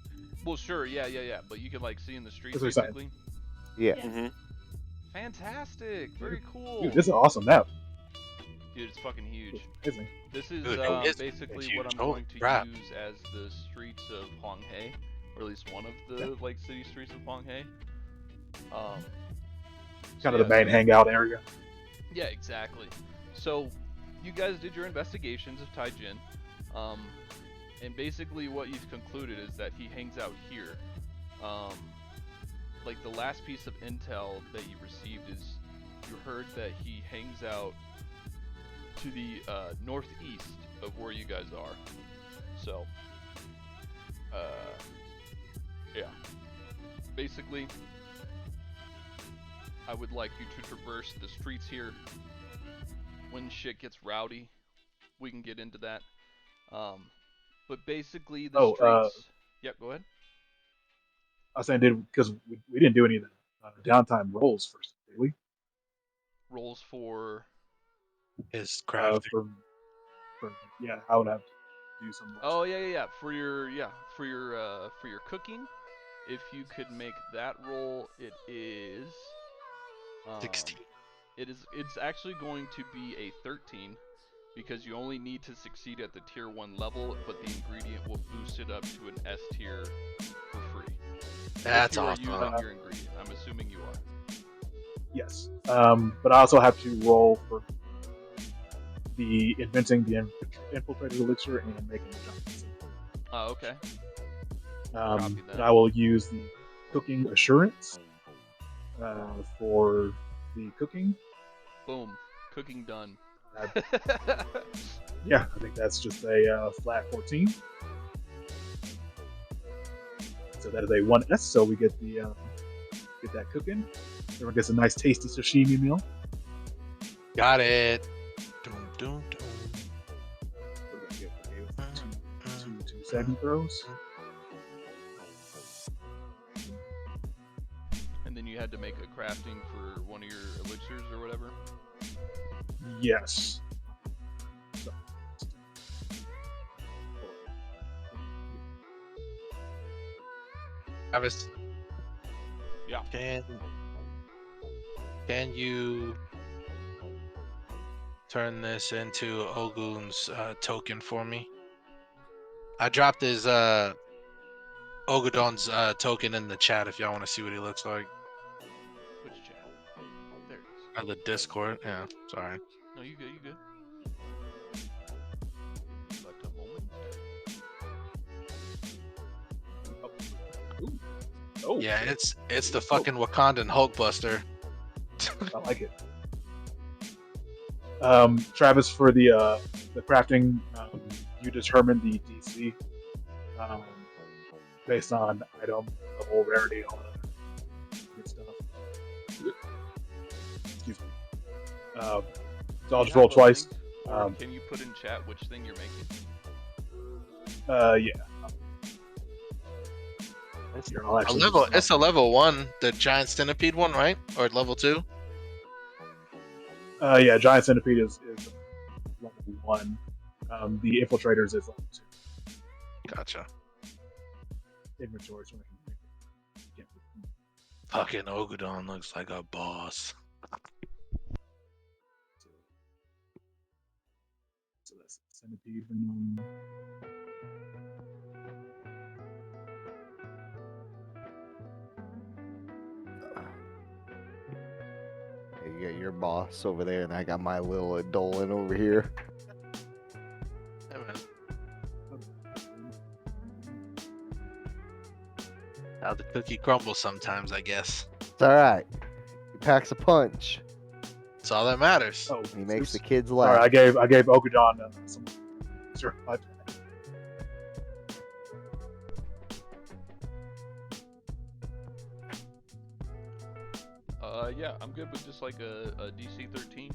Well, sure, yeah. But you can like see in the streets That's what I'm basically. Yeah. Yeah. mhm. Fantastic, very cool. Dude, this is an awesome map. Dude, it's fucking huge. It's amazing. This is Dude, it's basically huge. what I'm Holy going to crap. use as the streets of Honghae, or at least one of the Yeah. like city streets of Honghae. So Kind of the yeah, main so- hangout area. Yeah, exactly. So, you guys did your investigations of Taijin, and basically what you've concluded is that he hangs out here. Like the last piece of intel that you received is you heard that he hangs out to the northeast of where you guys are. So, yeah. Basically, I would like you to traverse the streets here. When shit gets rowdy, we can get into that. But basically, the streets. Yep, go ahead. I was saying, because we didn't do any of the downtime rolls first, did we? Rolls for. Is crafting. Yeah, I would have to do some. Oh yeah. For your cooking, if you could make that roll, it is. 16. It's actually going to be a 13 because you only need to succeed at the tier 1 level, but the ingredient will boost it up to an S tier for free. That's if you are awesome. using your ingredient. I'm assuming you are. Yes, but I also have to roll for the inventing the infiltrated elixir and making the giant. Oh, okay. Copy that. And I will use the cooking assurance for the cooking. Boom. Cooking done. Yeah, I think that's just a flat 14. So that is a 1S. So we get the get that cooking. Everyone gets a nice tasty sashimi meal. Got it. Doom, doom, doom. What did I get? Two saving throws. And then you had to make a crafting for one of your elixirs or whatever. Yes. So. Travis. Yeah. Can you turn this into Ogun's token for me? I dropped his Ogudon's token in the chat if y'all want to see what he looks like. Which chat? There it is. On the Discord. Yeah, sorry. No, you good, you good. But a moment. Oh, Yeah, it's the fucking Wakandan Hulkbuster. I like it. Travis, for the crafting, you determine the DC based on item level, rarity, all that good stuff. Excuse me. So I'll just roll twice. Or Um, can you put in chat which thing you're making? Yeah. Here, I'll actually It's a level 1, the giant centipede one, right? Or level 2? Yeah, giant centipede is level 1. The infiltrators is level 2. Gotcha. Inventory. So I can Fucking Ogudon looks like a boss. So that's centipede venom. You got your boss over there, and I got my little Dolan over here. Hey, man. How the cookie crumbles sometimes, I guess. It's all right. He packs a punch. That's all that matters. Oh, He makes the oops. kids Sorry, laugh. I gave Ogudon some. Sure. Yeah, I'm good with just like a DC 13.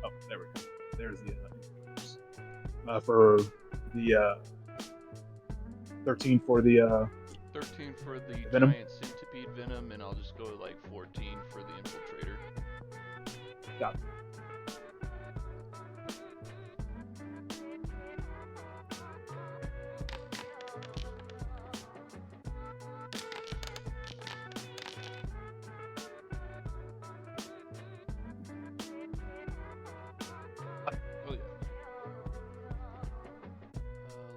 Oh, there we go. There's the for the 13 for the 13 for the Venom? giant centipede venom, and I'll just go like 14 for the infiltrator. got it. Oh yeah.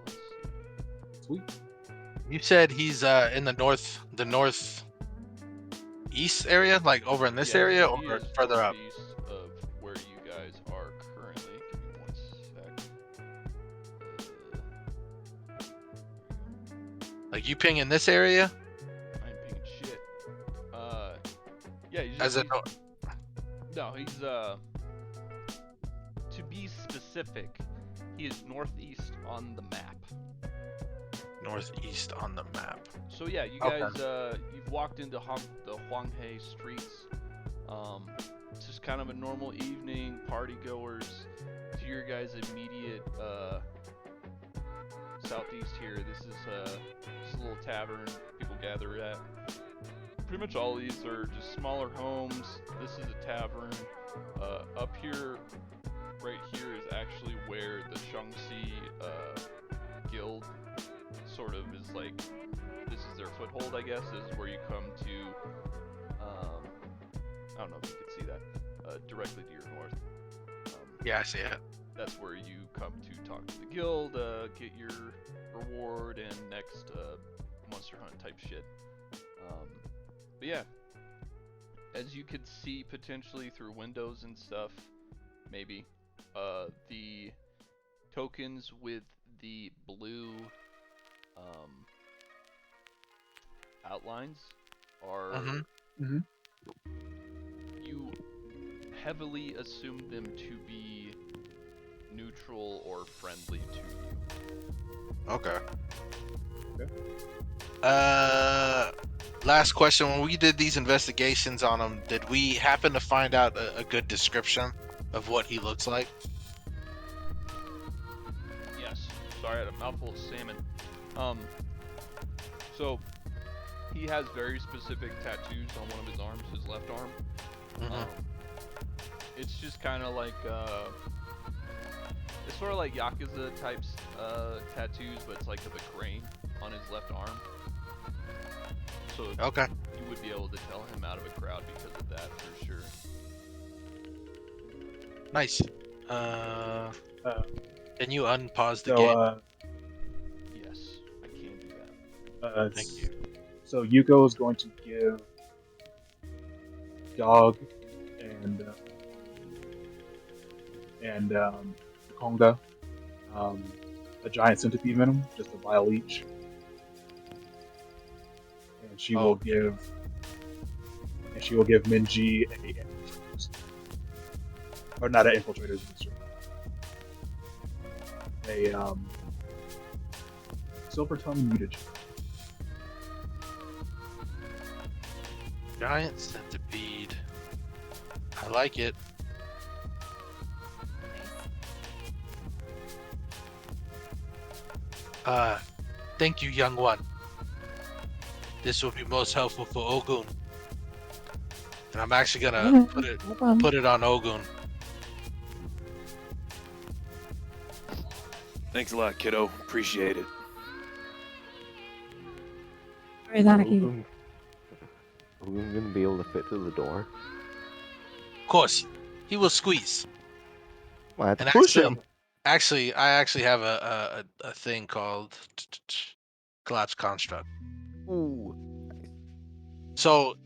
Let's see. Sweet. You said he's in the north east area, like over in this Yeah, area, he or is further up. northeast of where you guys are currently. Give me one sec. Like you ping in this area I'm pinging shit. Yeah, he's as a no, he's to be specific, he is northeast on the map. northeast on the map. So yeah, you Okay. guys, you've walked into the Huanghe streets. It's just kind of a normal evening. Party goers to your guys' immediate southeast here. This is just a little tavern people gather at. Pretty much all these are just smaller homes. This is a tavern. Up here, right here is actually where the Shaanxi guild sort of is like, this is their foothold, I guess. This is where you come to, I don't know if you can see that, directly to your north. Yeah, I see it. That's where you come to talk to the guild, get your reward and next monster hunt type shit. But yeah, as you could see potentially through windows and stuff, maybe, the tokens with the blue outlines are Mhm. you heavily assume them to be neutral or friendly to you. Okay. Okay. Last question. When we did these investigations on him, did we happen to find out a good description of what he looks like? Yes. Sorry, I had a mouthful of salmon. So he has very specific tattoos on one of his arms, his left arm. Mhm. It's just kind of like it's sort of like Yakuza types tattoos, but it's like of a crane on his left arm. So Okay. you would be able to tell him out of a crowd because of that for sure. Nice. Can you unpause the So game? Yes, I can do that. Thank you. So Yuko is going to give Dog and Konga a giant centipede venom, just a vial each, and she will give Minji a infiltrators. Or not an infiltrators, a silver tongue mutagen. Giant centipede. I like it. Thank you, young one. This will be most helpful for Ogun. And I'm actually gonna Yeah, put it no problem. put it on Ogun. Thanks a lot, kiddo. Appreciate it. Where is Anarchy? Ogun gonna be able to fit through the door. Of course, he will squeeze. I have to And push him. Actually, I actually have a thing called collapse construct. Ooh. So,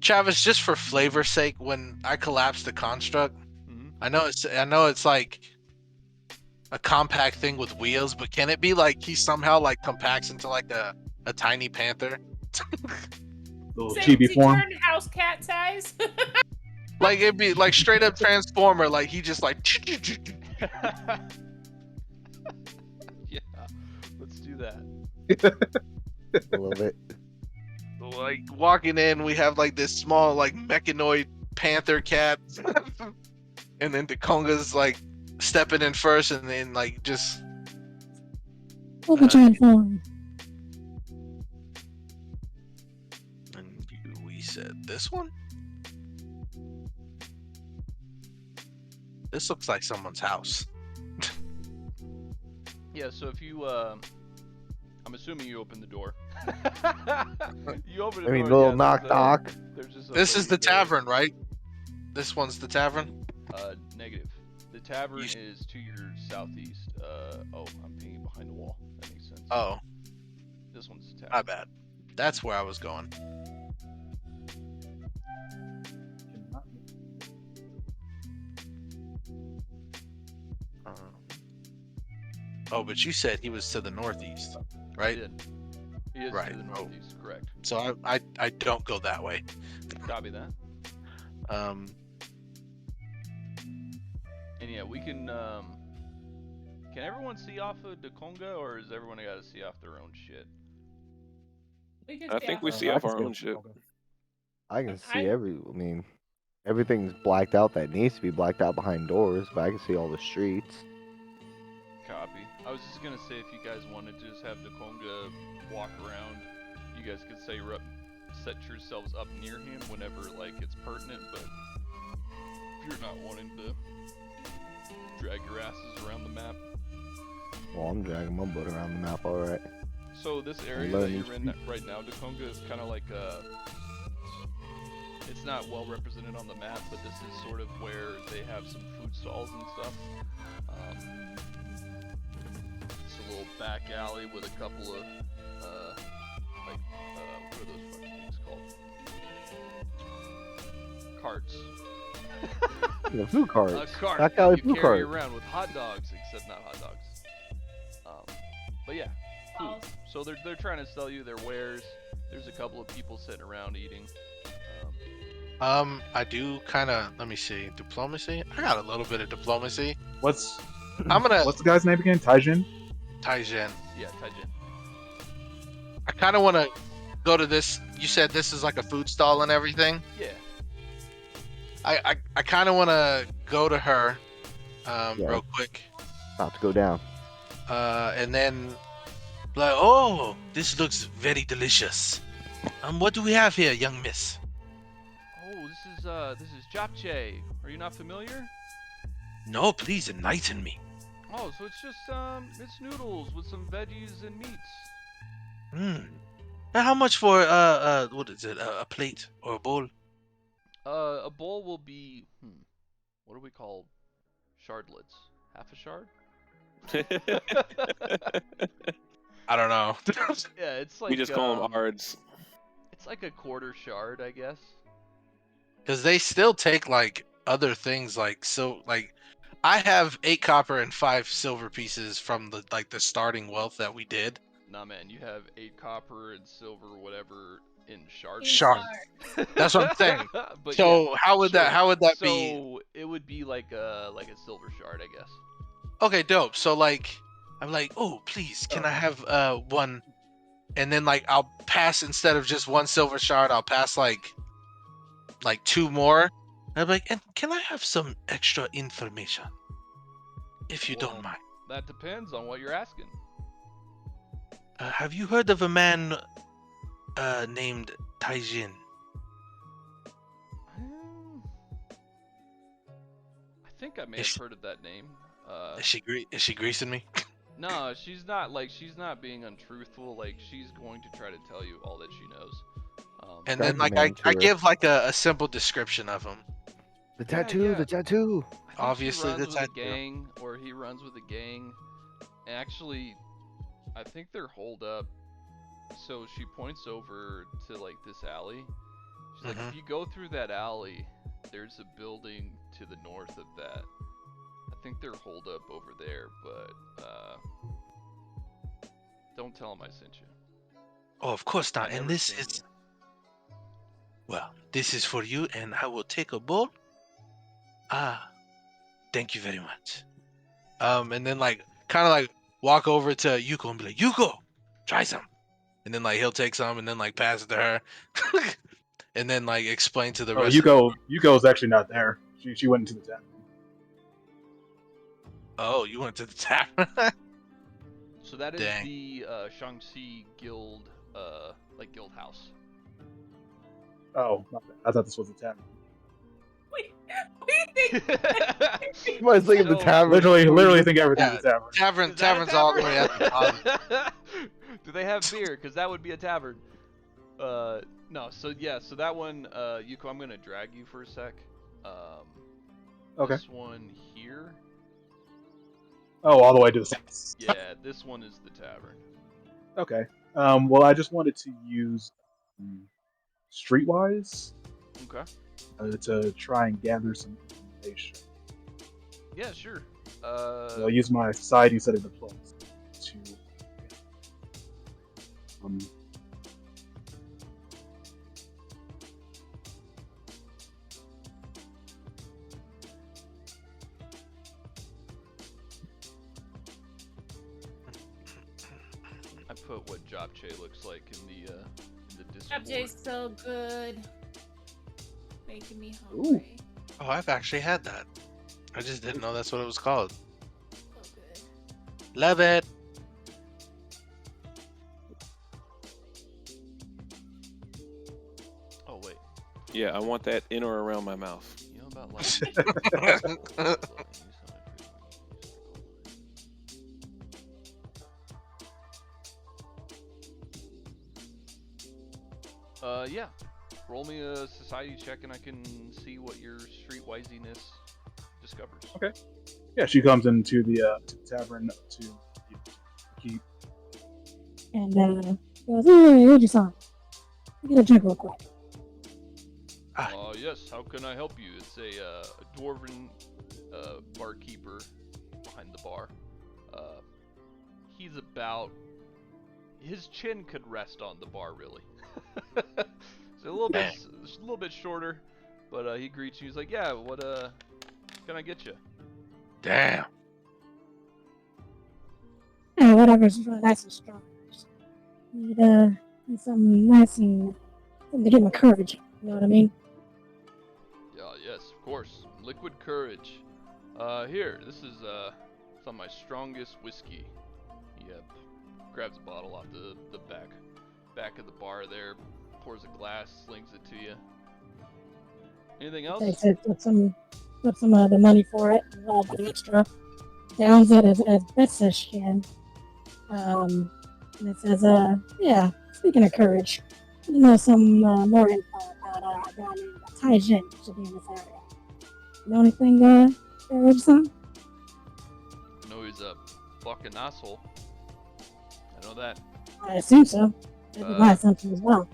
Travis, just for flavor's sake, when I collapse the construct, Mm-hmm. I know it's like a compact thing with wheels, but can it be like he somehow like compacts into like a tiny panther? Little Say, chibi he form. turned house cat size. Like it'd be like straight up Transformer, like he just like Yeah, let's do that. I love it. Like walking in, we have like this small like mechanoid panther cat, and then the conga's like stepping in first, and then like just Over giant form. and we said this one. This looks like someone's house. Yeah, so if you, I'm assuming you open the door. You open the I mean, door, little yeah, knock there's a- knock. There's just a This is lady the there. tavern, right? This one's the tavern. Negative. The tavern You- is to your southeast. Oh, I'm peeing behind the wall. That makes sense. Oh, This one's the my tavern. bad. That's where I was going. Cannot move. Oh, but you said he was to the northeast, right? He did. He is Right. to the northeast, correct. So I don't go that way. Copy that. Um, And yeah, we can everyone see off of Dakonga, or is everyone got to see off their own shit? We can I see think off we of see I off can our see own it. shit. Okay. I can see I- I mean, everything's blacked out that needs to be blacked out behind doors, but I can see all the streets. Copy. I was just gonna say if you guys wanted to just have Dakonga walk around, you guys could set yourselves up near him whenever like it's pertinent. But if you're not wanting to drag your asses around the map, Well, I'm dragging my butt around the map, alright. so this area Learn that each you're in right now, Dakonga, is kind of like it's not well represented on the map, but this is sort of where they have some food stalls and stuff. It's a little back alley with a couple of what are those fucking things called? Carts. The food carts. A cart Back that alley you food carry cart. around with hot dogs, except not hot dogs. But yeah, food. Oh. So they're trying to sell you their wares. There's a couple of people sitting around eating. I do kind of. Let me see. Diplomacy. I got a little bit of diplomacy. What's I'm gonna what's the guy's name again? Taijin? Taijin. Yeah, Taijin. I kind of want to go to this. You said this is like a food stall and everything. Yeah. I kind of want to go to her, Yeah. real quick, About to go down. and then like, oh, this looks very delicious. What do we have here, young miss? Oh, this is japchae. Are you not familiar? No, please enlighten me. Oh, so it's just it's noodles with some veggies and meats. Hmm. Now, how much for what is it? A plate or a bowl? A bowl will be what do we call shardlets? Half a shard? I don't know. Yeah, it's like we just call them ards. It's like a quarter shard, I guess. Because they still take like other things, like I have 8 copper and 5 silver pieces from the starting wealth that we did. Nah, man, you have 8 copper and silver, whatever, in shards. Shard. That's what I'm saying. But So yeah, how would that so be? it would be like a silver shard, I guess. Okay, dope. So like I'm like, oh please, can I have one? And then like I'll pass, instead of just 1 silver shard, I'll pass like 2 more. I'm like, and can I have some extra information? If you Well, don't mind. That depends on what you're asking. Have you heard of a man named Taijin? I think I may Is have she- heard of that name. Is she greasing me? No, she's not being untruthful. Like, she's going to try to tell you all that she knows. And Grab then the like man to I her. give like a simple description of him. The Yeah, tattoo, yeah. the tattoo. I think Obviously, she runs the with tattoo. a gang, or he runs with a gang. Actually, I think they're holed up. So she points over to like this alley. She's like, if you go through that alley, there's a building to the north of that. I think they're holed up over there, but don't tell them I sent you. Oh, of course I not. And never this seen is you. well, this is for you, and I will take a bowl. Ah, thank you very much. And then like kind of like walk over to Yuko and be like, Yuko, try some. and then like he'll take some and then like pass it to her, and then like explain to the Oh, rest. Of the... Yuko's actually not there. She went into the tavern. Oh, you went to the tavern. So that is Dang. the Shaanxi Guild, like guild house. Oh, my bad. I thought this was a tavern. Wait, think You might think of the So- tavern. Literally think everything's Yeah. a tavern. Is that a Tavern's all the way at the tavern? bottom. Do they have beer? Because that would be a tavern. No. So yeah. So that one, Yuko, I'm gonna drag you for a sec. Okay. This one here. Oh, all the way to the side. Yeah, this one is the tavern. Okay. Well, I just wanted to use Streetwise Okay. to try and gather some information. Yeah, sure. So I'll use my society set of diplomas to. I put what Japchae looks like in the Discord. Japchae's so good. Making me hungry. Oh, I've actually had that. I just didn't know that's what it was called. So good. Love it. Oh wait. Yeah, I want that in or around my mouth. You know about like. Yeah. Roll me a society check and I can see what your streetwisiness discovers. Okay. Yeah, she comes into the tavern to keep. And goes, hey, what'd you saw? Get a drink real quick. Yes, how can I help you? It's a dwarven barkeeper behind the bar. He's about... His chin could rest on the bar, really. So a little bit shorter, but he greets you. He's like, yeah, what can I get you? Damn. Yeah, whatever's really nice and strong. Need something nice and something to give my courage. You know what I mean? Yeah, yes, of course. Liquid courage. Here, this is some of my strongest whiskey. He grabs a bottle off the back of the bar there, pours a glass, slings it to you. Anything else? Takes it, put some of the money for it, and all the extra. Downs it as best as she can. And it says, yeah, speaking of courage, you know some more info about a guy named Taijin should be in this area. You know anything, courage-san? I know he's a fucking asshole. I know that. I assume so. Maybe buy something as well.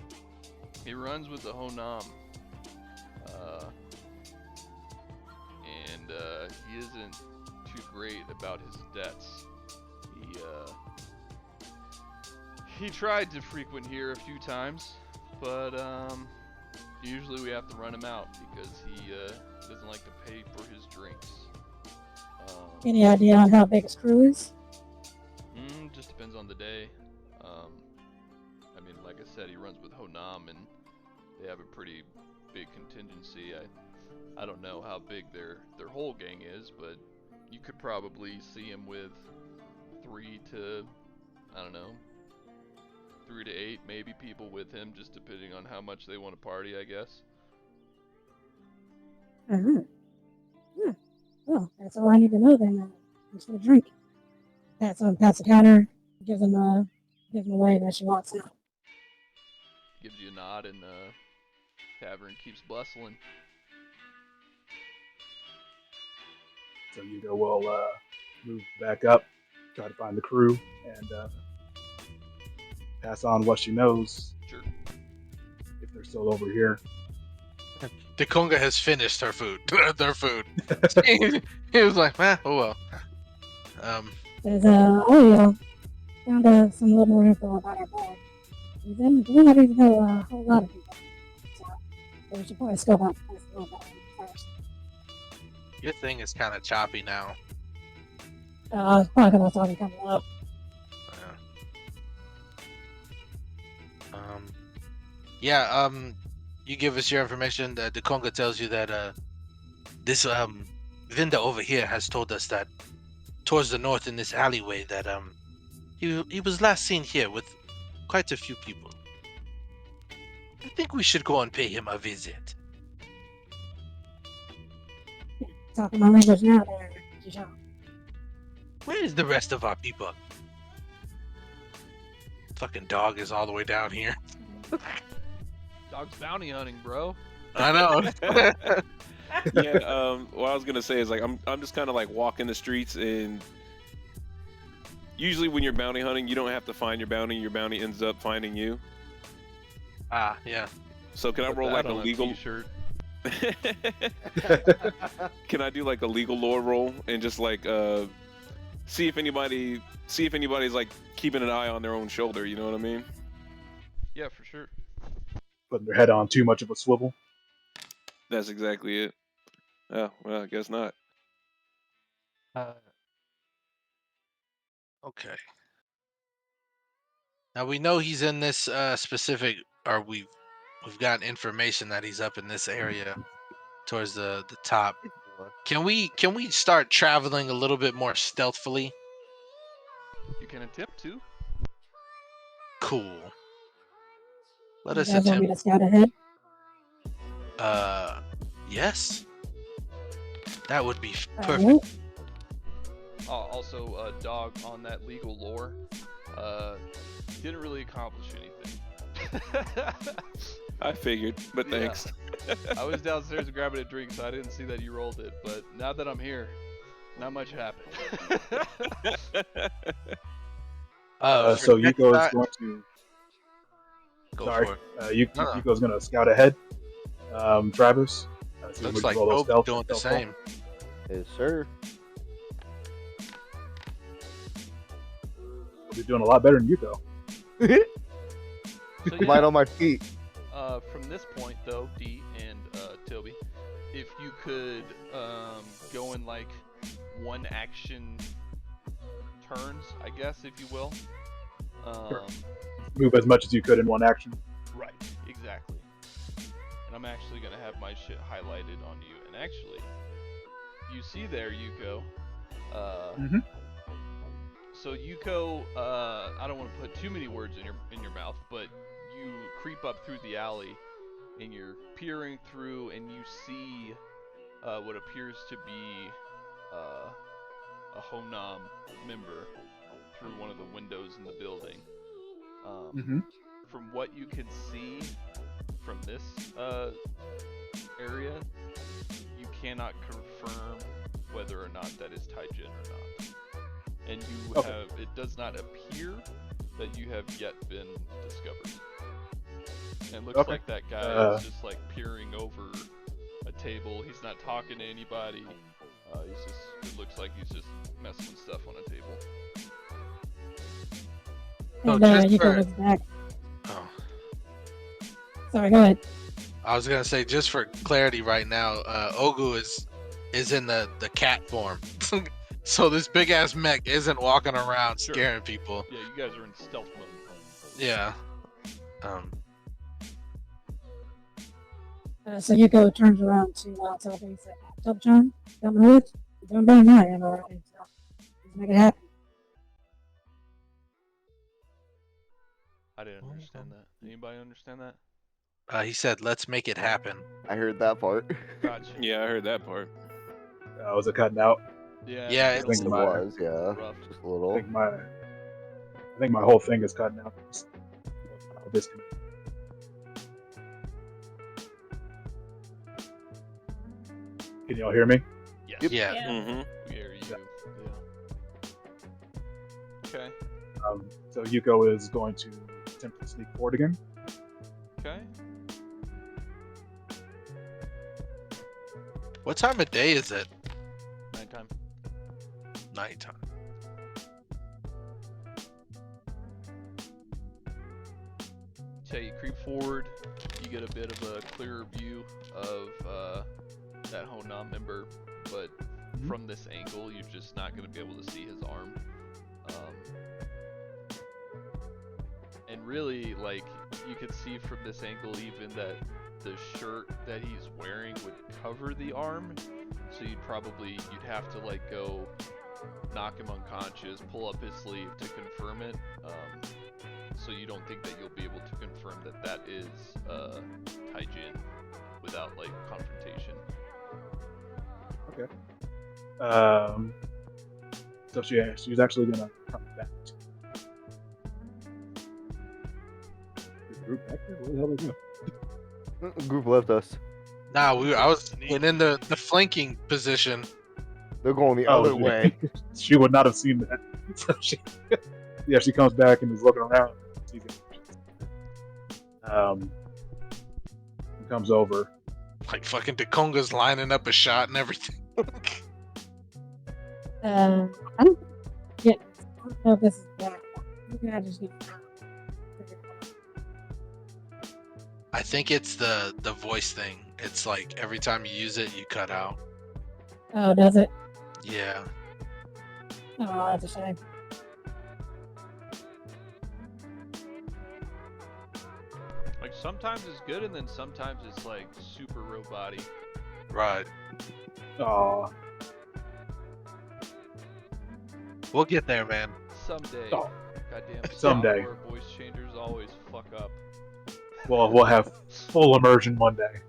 He runs with the Honam. And he isn't too great about his debts. He tried to frequent here a few times, but usually we have to run him out because he doesn't like to pay for his drinks. Any idea on how big his crew is? Just depends on the day. I mean, like I said, he runs with Honam, and they have a pretty big contingency. I don't know how big their whole gang is, but you could probably see him with 3 to 8 maybe people with him, just depending on how much they want to party, I guess. Uh-huh. Yeah. Well, that's all I need to know then. Just for the drink. Pats the counter, gives him away that she walks out. Gives you a nod, and tavern keeps bustling. So Yugo will move back up, try to find the crew, and pass on what she knows Sure. if they're still over here. The Conga has finished her food. Their food. He was like, oh well. Says, oh yeah, found some little more info about our boy. We don't even know a whole lot of people. So we should probably scope out the place a little bit first. Your thing is kind of choppy now. It's probably because I saw him coming up. Yeah, you give us your information. The Conga tells you that this Vinda over here has told us that towards the north in this alleyway that he was last seen here with quite a few people. I think we should go and pay him a visit. Talking my language now, there, Dijon. Where is the rest of our people? Fucking dog is all the way down here. Dog's bounty hunting, bro. I know. Yeah. What I was gonna say is like I'm just kind of like walking the streets, and usually when you're bounty hunting, you don't have to find your bounty. Your bounty ends up finding you. Yeah. So can I Put roll that like a on legal? T-shirt. Can I do like a legal lore roll and just like see if anybody's like keeping an eye on their own shoulder? You know what I mean? Yeah, for sure. Putting their head on too much of a swivel. That's exactly it. Oh well, I guess not. Okay. Now we know he's in this specific, or we've got information that he's up in this area towards the top. Can we start traveling a little bit more stealthily? You can attempt to. Cool. Let You us guys want me attempt. to scout ahead? Yes. That would be All perfect. right. Also, dog on that legal lore, didn't really accomplish anything. I figured, but Yeah. thanks. I was downstairs grabbing a drink, so I didn't see that you rolled it. But now that I'm here, not much happened. So for next Yuko is time- going to. Go Sorry. for it. Yuko, No. Yuko's going to scout ahead. Travis. See if we Looks can like roll those Oak stealth- doing the stealth roll. same. Yes, sir. You're doing a lot better than Yuko. So, Light yeah, on my feet. from this point, though, D and Toby, if you could go in like one action turns, I guess, if you will. Sure. Move as much as you could in one action. Right, exactly. And I'm actually gonna have my shit highlighted on you. And actually, you see there, Yuko. Mhm. So Yuko, I don't want to put too many words in your mouth, but you creep up through the alley, and you're peering through, and you see what appears to be a Honam member through one of the windows in the building. Mhm. From what you can see from this area, you cannot confirm whether or not that is Taijin or not. And you Okay. have, it does not appear that you have yet been discovered. And it looks Okay. like that guy is just like peering over a table. He's not talking to anybody. It looks like he's just messing with stuff on a table. So And just Yuko for- looks back. Oh. Sorry, go ahead. I was gonna say, just for clarity right now, Ogu is in the cat form. So this big ass mech isn't walking around Sure. scaring people. Yeah, you guys are in stealth mode. Yeah. So Yuko turns around to tell him, "Tell John, tell me what you're doing better than I am already. So let's make it happen." I didn't understand that. Anybody understand that? He said, "Let's make it happen." I heard that part. Gotcha. Yeah, I heard that part. Was it cutting out? Yeah. Yeah, it's it's- a It little was, yeah. rough. Just a I little. think my whole thing is cutting out. I'll disconnect. Can y'all hear me? Yes. Yeah. Mm-hmm. We hear you. Yeah. Okay. So Yuko is going to attempt to sneak forward again. Okay. What time of day is it? Nighttime. Nighttime. So you creep forward. You get a bit of a clearer view of that Honam member, but from this angle, you're just not going to be able to see his arm. And really, like, you could see from this angle even that the shirt that he's wearing would cover the arm. So you'd have to like go knock him unconscious, pull up his sleeve to confirm it. So you don't think that you'll be able to confirm that that is Taijin without like confrontation. Okay. So she's actually gonna come back. Is the group back there? Where the hell they go? Group left us. Nah, I was in the flanking position. They're going the Oh, other way. She would not have seen that. So she comes back and is looking around. Sees it. Comes over. Like fucking Dakonga's lining up a shot and everything. I don't know if this is bad. Maybe I just need to I think it's the voice thing. It's like every time you use it, you cut out. Oh, does it? Yeah. Oh, that's a shame. Like sometimes it's good, and then sometimes it's like super robot-y. Right. Aw. We'll get there, man. Someday. Oh. Goddamn. Someday. software voice changers always fuck up. Well, we'll have full immersion one day.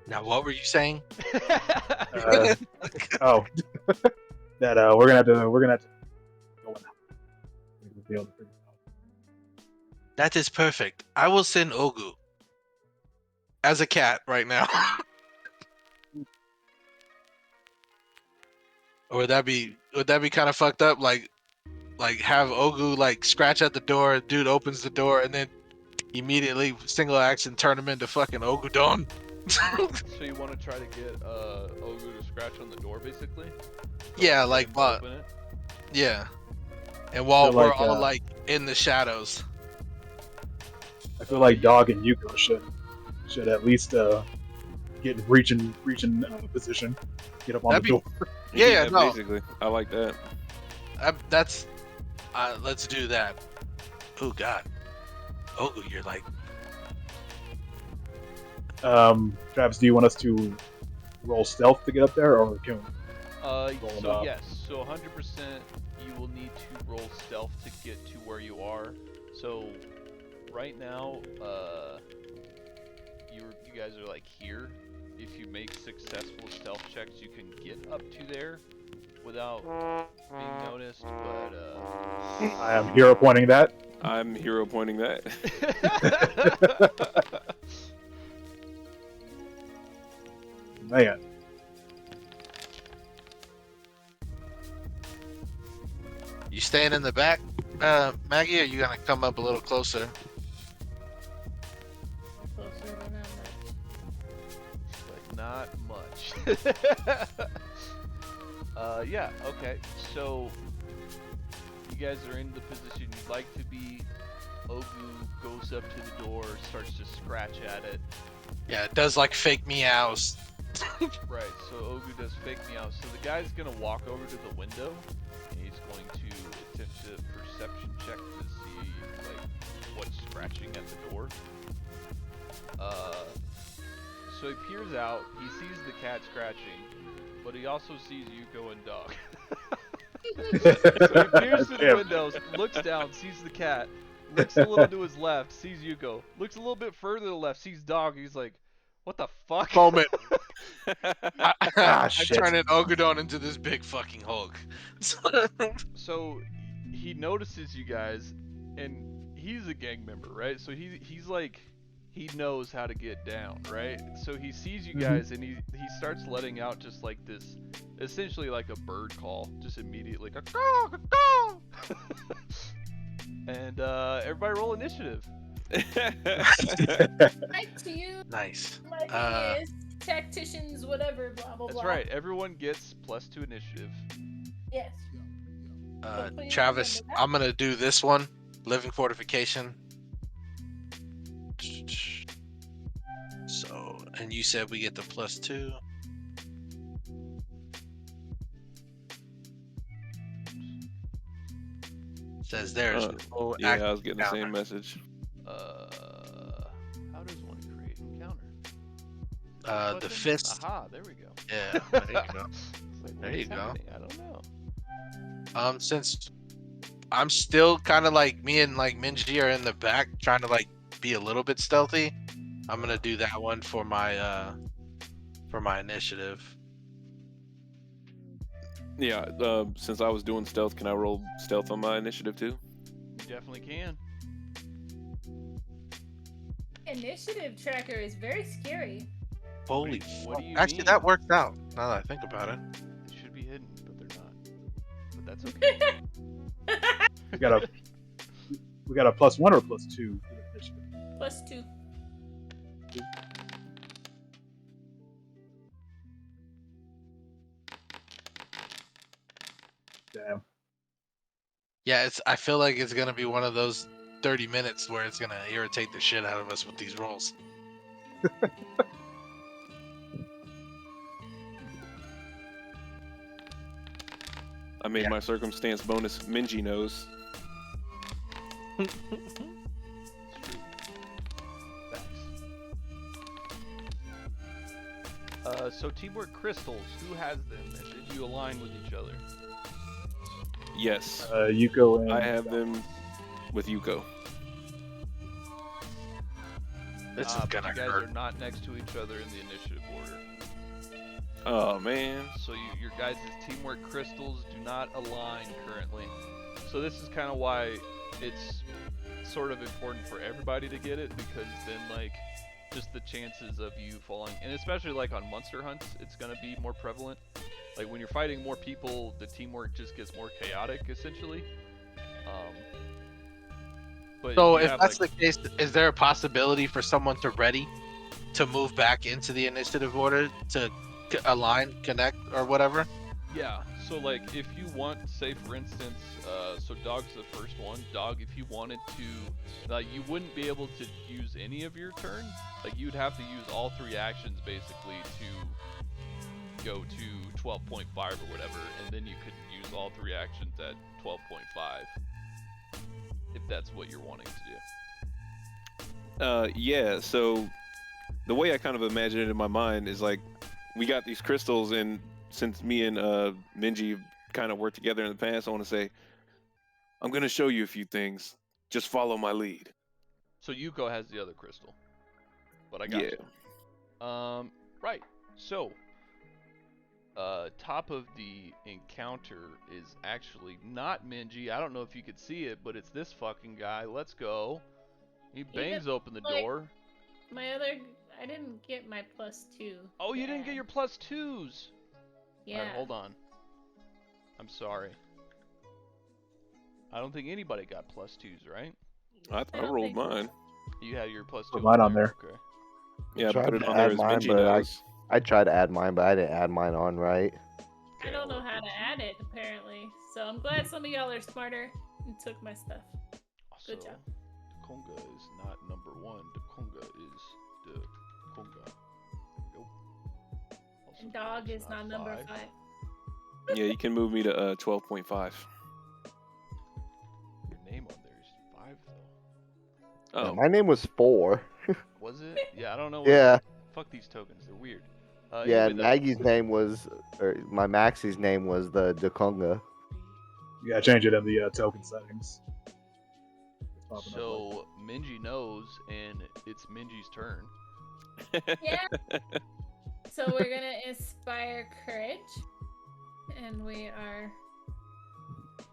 Now, what were you saying? Oh, that we're gonna have to go in. We'll be able to figure it out. That is perfect. I will send Ogu as a cat right now. Or would that be kind of fucked up? Like have Ogu like scratch at the door, dude opens the door, and then immediately single action turn him into fucking Ogudon. So you want to try to get Ogu to scratch on the door, basically? Yeah, Get like him to what? open it? Yeah. And while So, we're like, all like in the shadows. I feel like Dog and Yuko should at least get reaching position, get up on That'd the be- door. Yeah, no. Basically, I like that. That's let's do that. Oh god. Ogu, you're like Travis, do you want us to roll stealth to get up there, or can we? Roll So up. yes, so 100% you will need to roll stealth to get to where you are. So right now, you guys are like here. If you make successful stealth checks, you can get up to there without being noticed. But I am hero pointing that. I'm hero pointing that. Man, you staying in the back, Maggie, or you gonna come up a little closer? Closer than that much. Like not much. Yeah, okay. So you guys are in the position you'd like to be. Ogu goes up to the door, starts to scratch at it. Yeah, it does like fake meows. Right, so Ogu does fake meow. So the guy's gonna walk over to the window, and he's going to attempt a perception check to see like what's scratching at the door. So he peers out. He sees the cat scratching, but he also sees Yuko and Dog. So he peers through the Damn. windows, looks down, sees the cat, looks a little to his left, sees Yuko, looks a little bit further to the left, sees Dog. He's like, "What the fuck?" Moment. Ah, I shit. turn an Ogudon into this big fucking Hulk. So he notices you guys, and he's a gang member, right? So he's like, he knows how to get down, right? So he sees you guys, and he starts letting out just like this, essentially like a bird call, just immediately, like a caw, caw. And everybody roll initiative. Back to you. Nice. My thing is tacticians, whatever, blah blah That's blah. right. Everyone gets +2 initiative. Yes. Travis, I'm gonna do this one. Living fortification. So, and you said we get the +2. says there's no Yeah, I active was getting the encounter. same message. How does one create encounter? The Button? fist. Aha, there we go. Yeah, there you go. It's like, There what you is go. happening? I don't know. Since I'm still kind of like me and like Minji are in the back trying to like be a little bit stealthy, I'm gonna do that one for my initiative. Yeah, since I was doing stealth, can I roll stealth on my initiative too? You definitely can. Initiative tracker is very scary. Holy Wait, what fuck. do you Actually, mean? that worked out now that I think about it. They should be hidden, but they're not. But that's okay. We got a +1 or +2 for the initiative? +2. Damn. Yeah, I feel like it's gonna be one of those 30 minutes where it's gonna irritate the shit out of us with these rolls. I made Yeah. my circumstance bonus Minji knows. It's true. Facts. So teamwork crystals, who has them, and did you align with each other? Yes, Yuko and I have them with Yuko. This is but gonna you guys hurt. are not next to each other in the initiative order. Oh man. So your guys' teamwork crystals do not align currently. So this is kind of why it's sort of important for everybody to get it, because then like just the chances of you falling, and especially like on monster hunts, it's gonna be more prevalent. Like when you're fighting more people, the teamwork just gets more chaotic essentially. But So if you if have, that's like, the case, is there a possibility for someone to ready to move back into the initiative order to align, connect, or whatever? yeah, so like if you want, say for instance, so Dog's the first one. Dog, if you wanted to, you wouldn't be able to use any of your turn. Like you'd have to use all 3 actions basically to go to 12.5 or whatever, and then you could use all 3 actions at 12.5 if that's what you're wanting to do. Yeah, so the way I kind of imagine it in my mind is like we got these crystals, and since me and Minji kind of worked together in the past, I want to say I'm gonna show you a few things. Just follow my lead. So Yuko has the other crystal, but I got Yeah. you. Right. So, top of the encounter is actually not Minji. I don't know if you could see it, but it's this fucking guy. Let's go. He bangs open the like- door. I didn't get my +2. Oh, you didn't get your +2s. Yeah. Alright, hold on. I'm sorry. I don't think anybody got +2s, right? I don't rolled think so. mine. You had your +2. Put mine on there. Okay. Yeah, I Tried put it to on there add as mine, Minji but knows. I tried to add mine, but I didn't add mine on right. I don't know how to add it apparently. So I'm glad some of y'all are smarter and took my stuff. Also, Good job. the conga is not number 1. The conga is the conga. Nope. Also, And dog is not number 5. Yeah, you can move me to 12.5. Your name on there is 5 though. Yeah, Oh, my name was 4. Was it? Yeah, I don't know. What Yeah. Fuck these tokens. They're weird. Yeah, Anyway, though, Maggie's name was, or my Maxie's name was the Dekonga. You gotta change it in the token settings. It's popping up like- So Minji knows, and it's Minji's turn. Yeah. So we're gonna inspire courage, and we are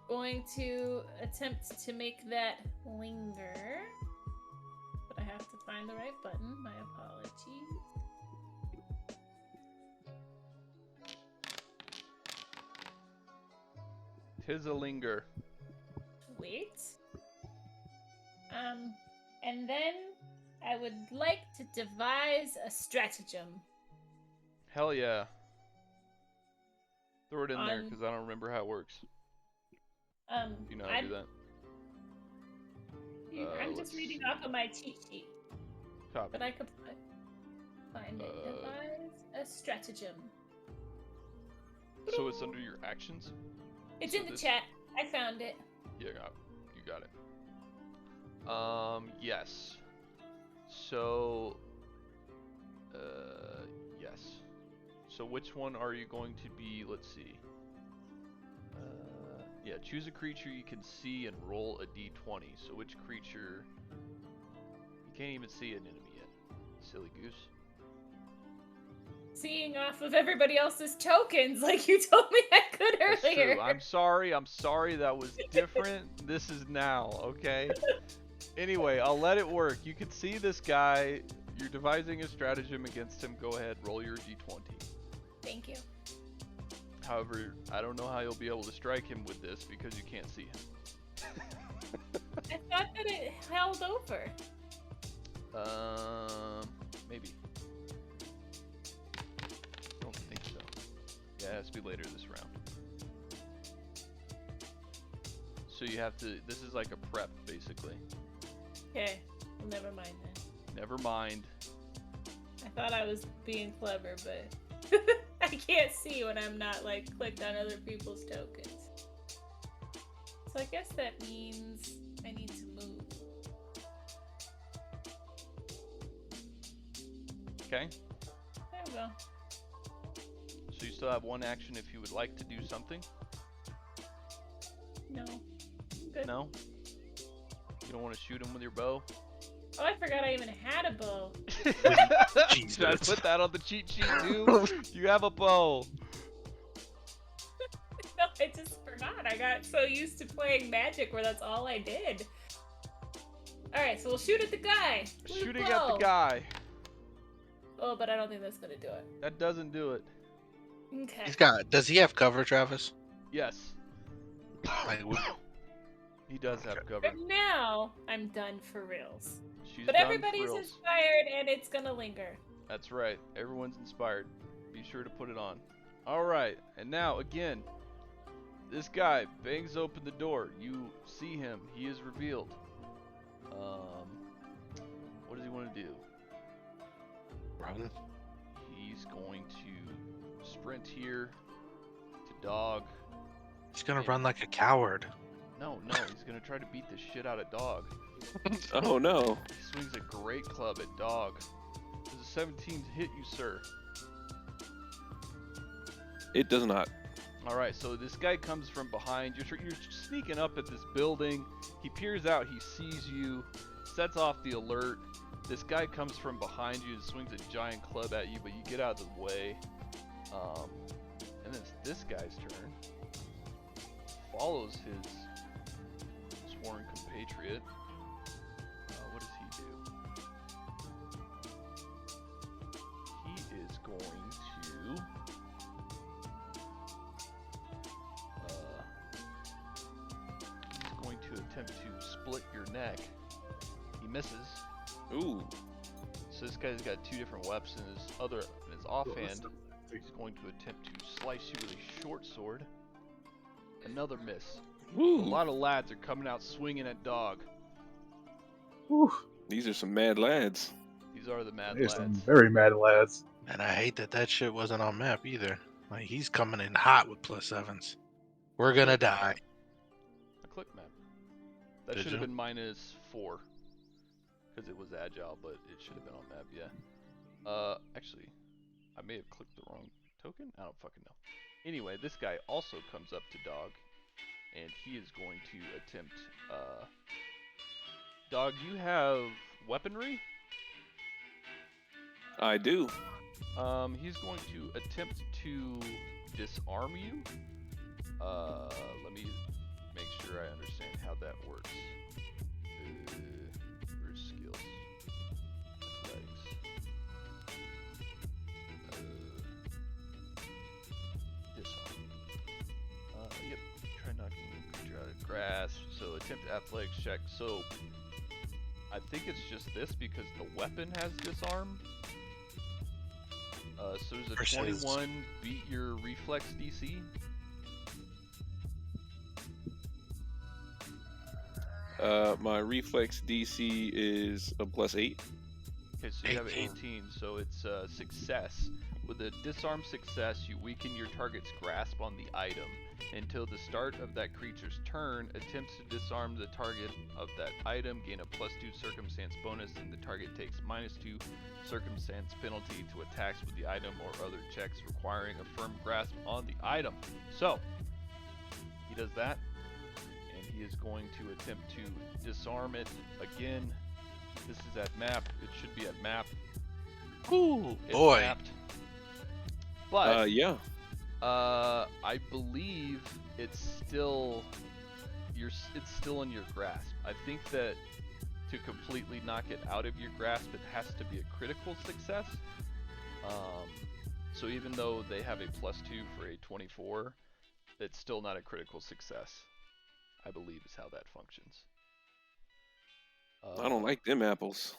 going to attempt to make that linger. But I have to find the right button. My apologies. Tis a linger. Wait. And then I would like to devise a stratagem. Hell yeah. Throw it in there, On- because I don't remember how it works. You know how to do that. I'm let's just reading see. off of my cheat sheet, Copy. but I could find it. Devise a stratagem. So it's under your actions? It's so in the this- chat. I found it. Yeah, You got it. Yes. So, yes. So which one are you going to be? Let's see. Yeah, choose a creature you can see and roll a d20. So which creature? You can't even see an enemy yet. Silly goose. Seeing off of everybody else's tokens, like you told me I could That's earlier. true. I'm sorry. I'm sorry. That was different. This is now, okay? Anyway, I'll let it work. You can see this guy. You're devising a stratagem against him. Go ahead, roll your d20. Thank you. However, I don't know how you'll be able to strike him with this because you can't see him. I thought that it held over. Maybe. Don't think so. Yeah, it has to be later this round. So you have to. This is like a prep, basically. Okay, well, never mind then. Never mind. I thought I was being clever, but I can't see when I'm not like clicked on other people's tokens. So I guess that means I need to move. Okay. There we go. So you still have one action if you would like to do something. No. Good. No. You don't want to shoot him with your bow. Oh, I forgot I even had a bow. Should I put that on the cheat sheet too? You have a bow. No, I just forgot. I got so used to playing Magic where that's all I did. Alright, so we'll shoot at the guy. with a Shooting at bow. the guy. Oh, but I don't think that's gonna do it. That doesn't do it. Okay. He's got. Does he have cover, Travis? Yes. Like, He does have cover. But now I'm done for reals. She's But done everybody's frills. inspired and it's gonna linger. That's right. Everyone's inspired. Be sure to put it on. Alright, and now again, this guy bangs open the door. You see him. He is revealed. What does he want to do? run. He's going to sprint here to dog. He's gonna run like a coward. No, he's gonna try to beat the shit out of dog. Oh no. He swings a great club at dog. Does a 17 hit you, sir? It does not. Alright, so this guy comes from behind. You're sneaking up at this building. He peers out, he sees you, sets off the alert. This guy comes from behind you and swings a giant club at you, but you get out of the way. And then it's this guy's turn. Follows his sworn compatriot. What does he do? He is going to... he's going to attempt to split your neck. He misses. Ooh. So this guy's got two different weapons in his offhand. He's going to attempt to slice you with a short sword. Another miss. A Ooh. lot of lads are coming out swinging at dog. Whew. These are some mad lads. These are the mad There's some lads. very mad lads. And I hate that shit wasn't on map either. Like, he's coming in hot with +7s. We're gonna die. A click map. That Did should have you? been -4 because it was agile, but it should have been on map. Yeah. Actually, I may have clicked the wrong token. I don't fucking know. Anyway, this guy also comes up to dog, and he is going to attempt. Dog, you have weaponry. I do. He's going to attempt to disarm you. Let me make sure I understand how that works. Where's skills? Athletics. Disarm. Yep. Try knocking the creature out of grasp. So attempt athletics check. So I think it's just this because the weapon has disarm. So there's a Versus- 21 beat your reflex DC. My reflex DC is a +8. Okay, so you have 18. 18, so it's success. With a disarm success, you weaken your target's grasp on the item. Until the start of that creature's turn, attempts to disarm the target of that item gain a +2 circumstance bonus, and the target takes -2 circumstance penalty to attacks with the item or other checks requiring a firm grasp on the item. So, he does that, and he is going to attempt to disarm it again. This is at map. It should be at map. Ooh, It's boy. mapped. But Yeah. I believe it's still it's still in your grasp. I think that to completely knock it out of your grasp, it has to be a critical success. So even though they have a +2 for a 24, it's still not a critical success. I believe is how that functions. I don't like them apples.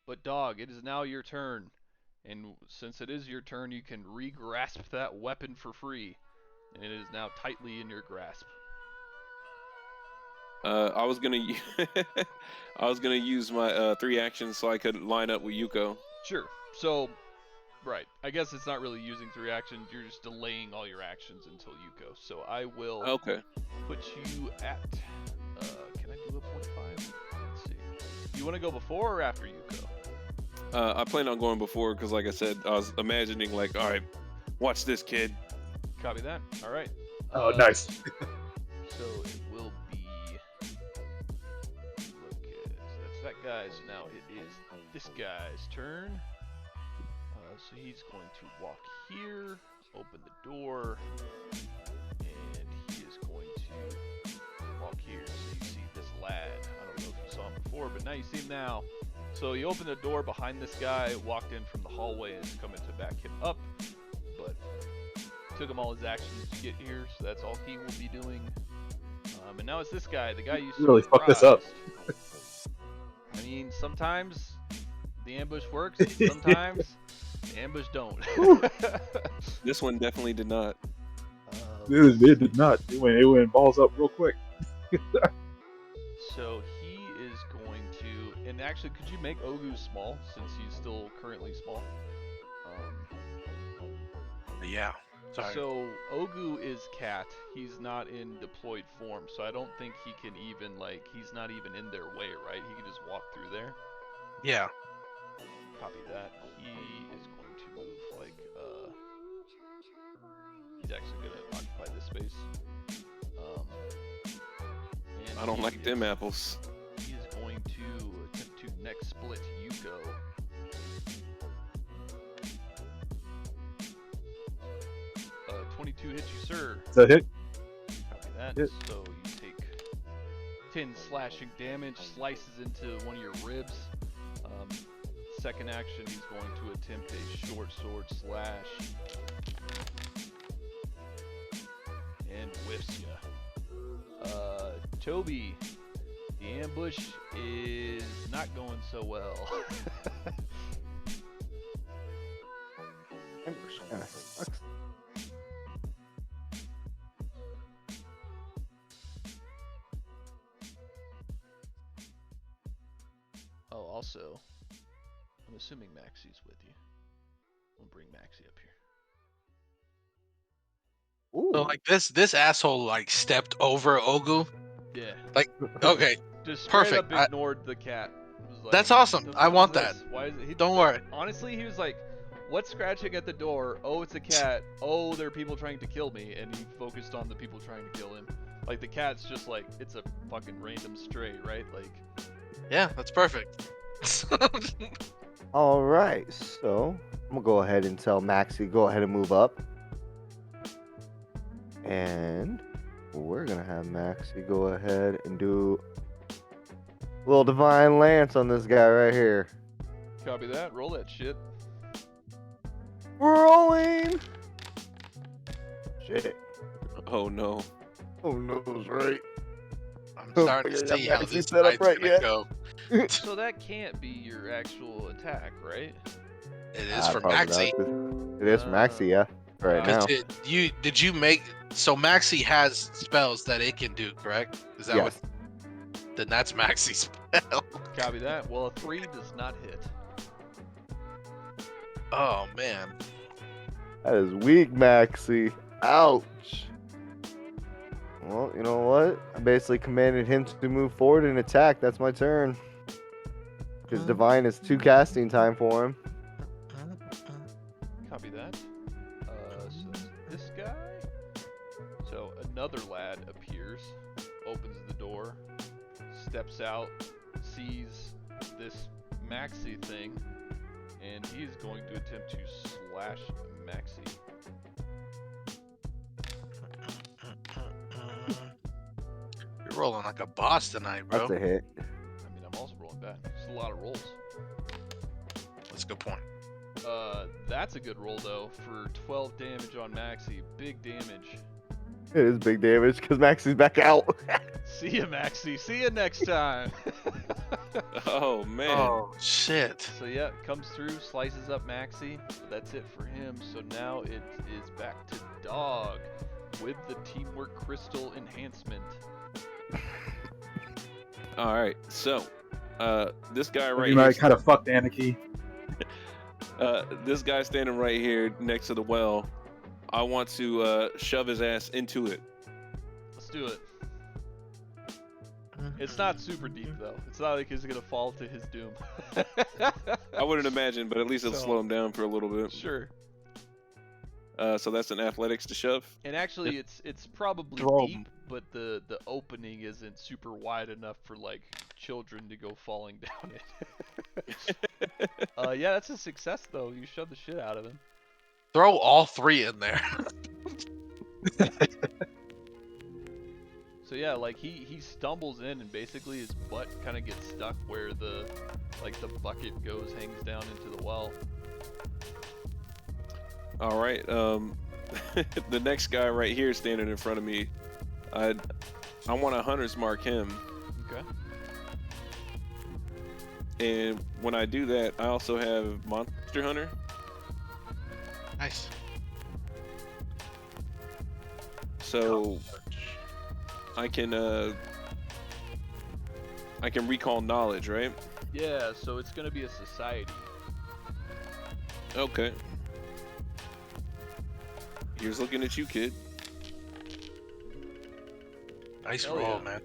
But dog, it is now your turn. And since it is your turn, you can re-grasp that weapon for free. And it is now tightly in your grasp. I was gonna I was gonna use my 3 actions so I could line up with Yuko. Sure. So, right. I guess it's not really using 3 actions. You're just delaying all your actions until you go. So I will Okay. put you at... can I do a 0.5? Let's see. You want to go before or after Yuko? I planned on going before because, like I said, I was imagining like, all right, watch this, kid. Copy that. All right. Oh, nice. So it will be... Look at... That's that guy's. Now it is this guy's turn. So he's going to walk here, open the door, and he is going to walk here. So you see this lad. I don't know if you saw him before, but now you see him now. So he opened the door behind this guy, walked in from the hallway, and is coming to back him up. But took him all his actions to get here, so that's all he will be doing. And now it's this guy, the guy you You really fucked this up. I mean, sometimes the ambush works, and sometimes the ambush don't. This one definitely did not. Dude, it did not. It went balls up real quick. So he is going to, and actually, could you make Ogu small since he's still currently small? Yeah. Sorry. So Ogu is cat. He's not in deployed form, so I don't think he can even he's not even in their way, right? He can just walk through there. Yeah. Copy that. He is going to move he's actually going to occupy this space. And I don't he like them is- apples. He is going to attempt to next split Yuko. 22 hits you, sir. Is that hit? Copy that. Hit. So you take 10 slashing damage, slices into one of your ribs. Second action, he's going to attempt a short sword slash. And whiffs ya. Toby, the ambush is not going so well. Ambush kinda sucks. Oh, also, I'm assuming Maxi's with you. We'll bring Maxi up here. Ooh. So like this asshole like stepped over Ogu. Yeah. Okay, Just straight Perfect. up ignored the cat. Was like, That's awesome. "The I fuck want is that. this? Why is it?" don't worry. Honestly, he was like, "What's scratching at the door? Oh, it's a cat. Oh, there are people trying to kill me." And he focused on the people trying to kill him. Like the cat's just like it's a fucking random stray, right? Like Yeah, that's perfect. All right, so I'm gonna go ahead and tell Maxi go ahead and move up, and we're gonna have Maxi go ahead and do a little divine lance on this guy right here. copy that. Roll that shit. Rolling. Shit. Oh no. Oh no, that's right. I'm Oh, starting to yeah, see I'm how not this set up night's right gonna yet. go. So that can't be your actual attack, right? It is for Probably Maxi. not. It is for Maxi, yeah. Right now. Did you make so Maxi has spells that it can do, correct? Is that Yes. what? Then that's Maxi's spell. Copy that. Well, a 3 does not hit. Oh man. That is weak, Maxi. Ouch. Well, you know what? I basically commanded him to move forward and attack. That's my turn. Because Divine is 2 casting time for him. Copy that. So that's this guy. So another lad appears, opens the door, steps out, sees this Maxi thing, and he is going to attempt to slash Maxi. You're rolling like a boss tonight, bro. That's a hit. I mean, I'm also rolling bad. It's a lot of rolls. That's a good point. That's a good roll though for 12 damage on Maxi. Big damage. It is big damage because Maxi's back out. See ya, Maxi. See ya next time. Oh man. Oh shit. So yeah, comes through, slices up Maxi. But that's it for him. So now it is back to Dog with the teamwork crystal enhancement. All right. So, this guy right You here. might kind of fucked Anarchy. This guy standing right here next to the well. I want to shove his ass into it. Let's do it. It's not super deep though. It's not like he's gonna fall to his doom. I wouldn't imagine, but at least it'll So- slow him down for a little bit. Sure. So that's an athletics to shove. And actually, it's probably Throw 'em. deep, but the opening isn't super wide enough for like children to go falling down it. Yeah, that's a success though. You shoved the shit out of him. Throw all 3 in there. So yeah, like he stumbles in and basically his butt kind of gets stuck where the bucket hangs down into the well. All right. The next guy right here standing in front of me, I want to hunter's mark him. Okay. And when I do that, I also have Monster Hunter. Nice. So I can recall knowledge, right? Yeah, so it's gonna be a society. Okay. Here's looking at you, kid. Nice Hell roll, yeah. man.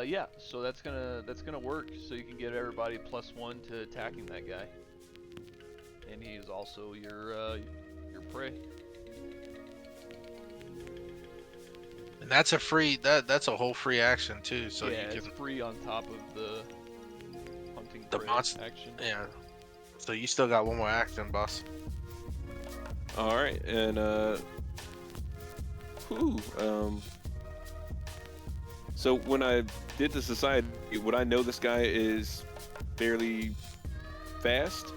Yeah, so that's gonna work. So you can get everybody +1 to attacking that guy, and he is also your prey. And that's a free that's a whole free action too. So yeah, you it's can free on top of the hunting The prey monster- action. yeah. So you still got one more action, boss. All right, and so when I did the society, would I know this guy is fairly fast?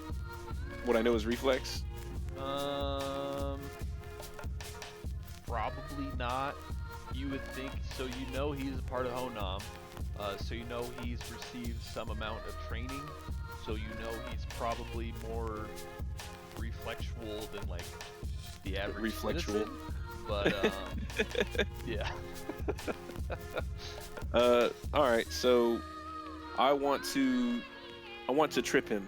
Would I know his reflex? Probably not. You would think so. You know he's a part of Honam, so you know he's received some amount of training. So you know he's probably more reflexual than like the average Reflexual. citizen. But yeah. All right, so I want to trip him.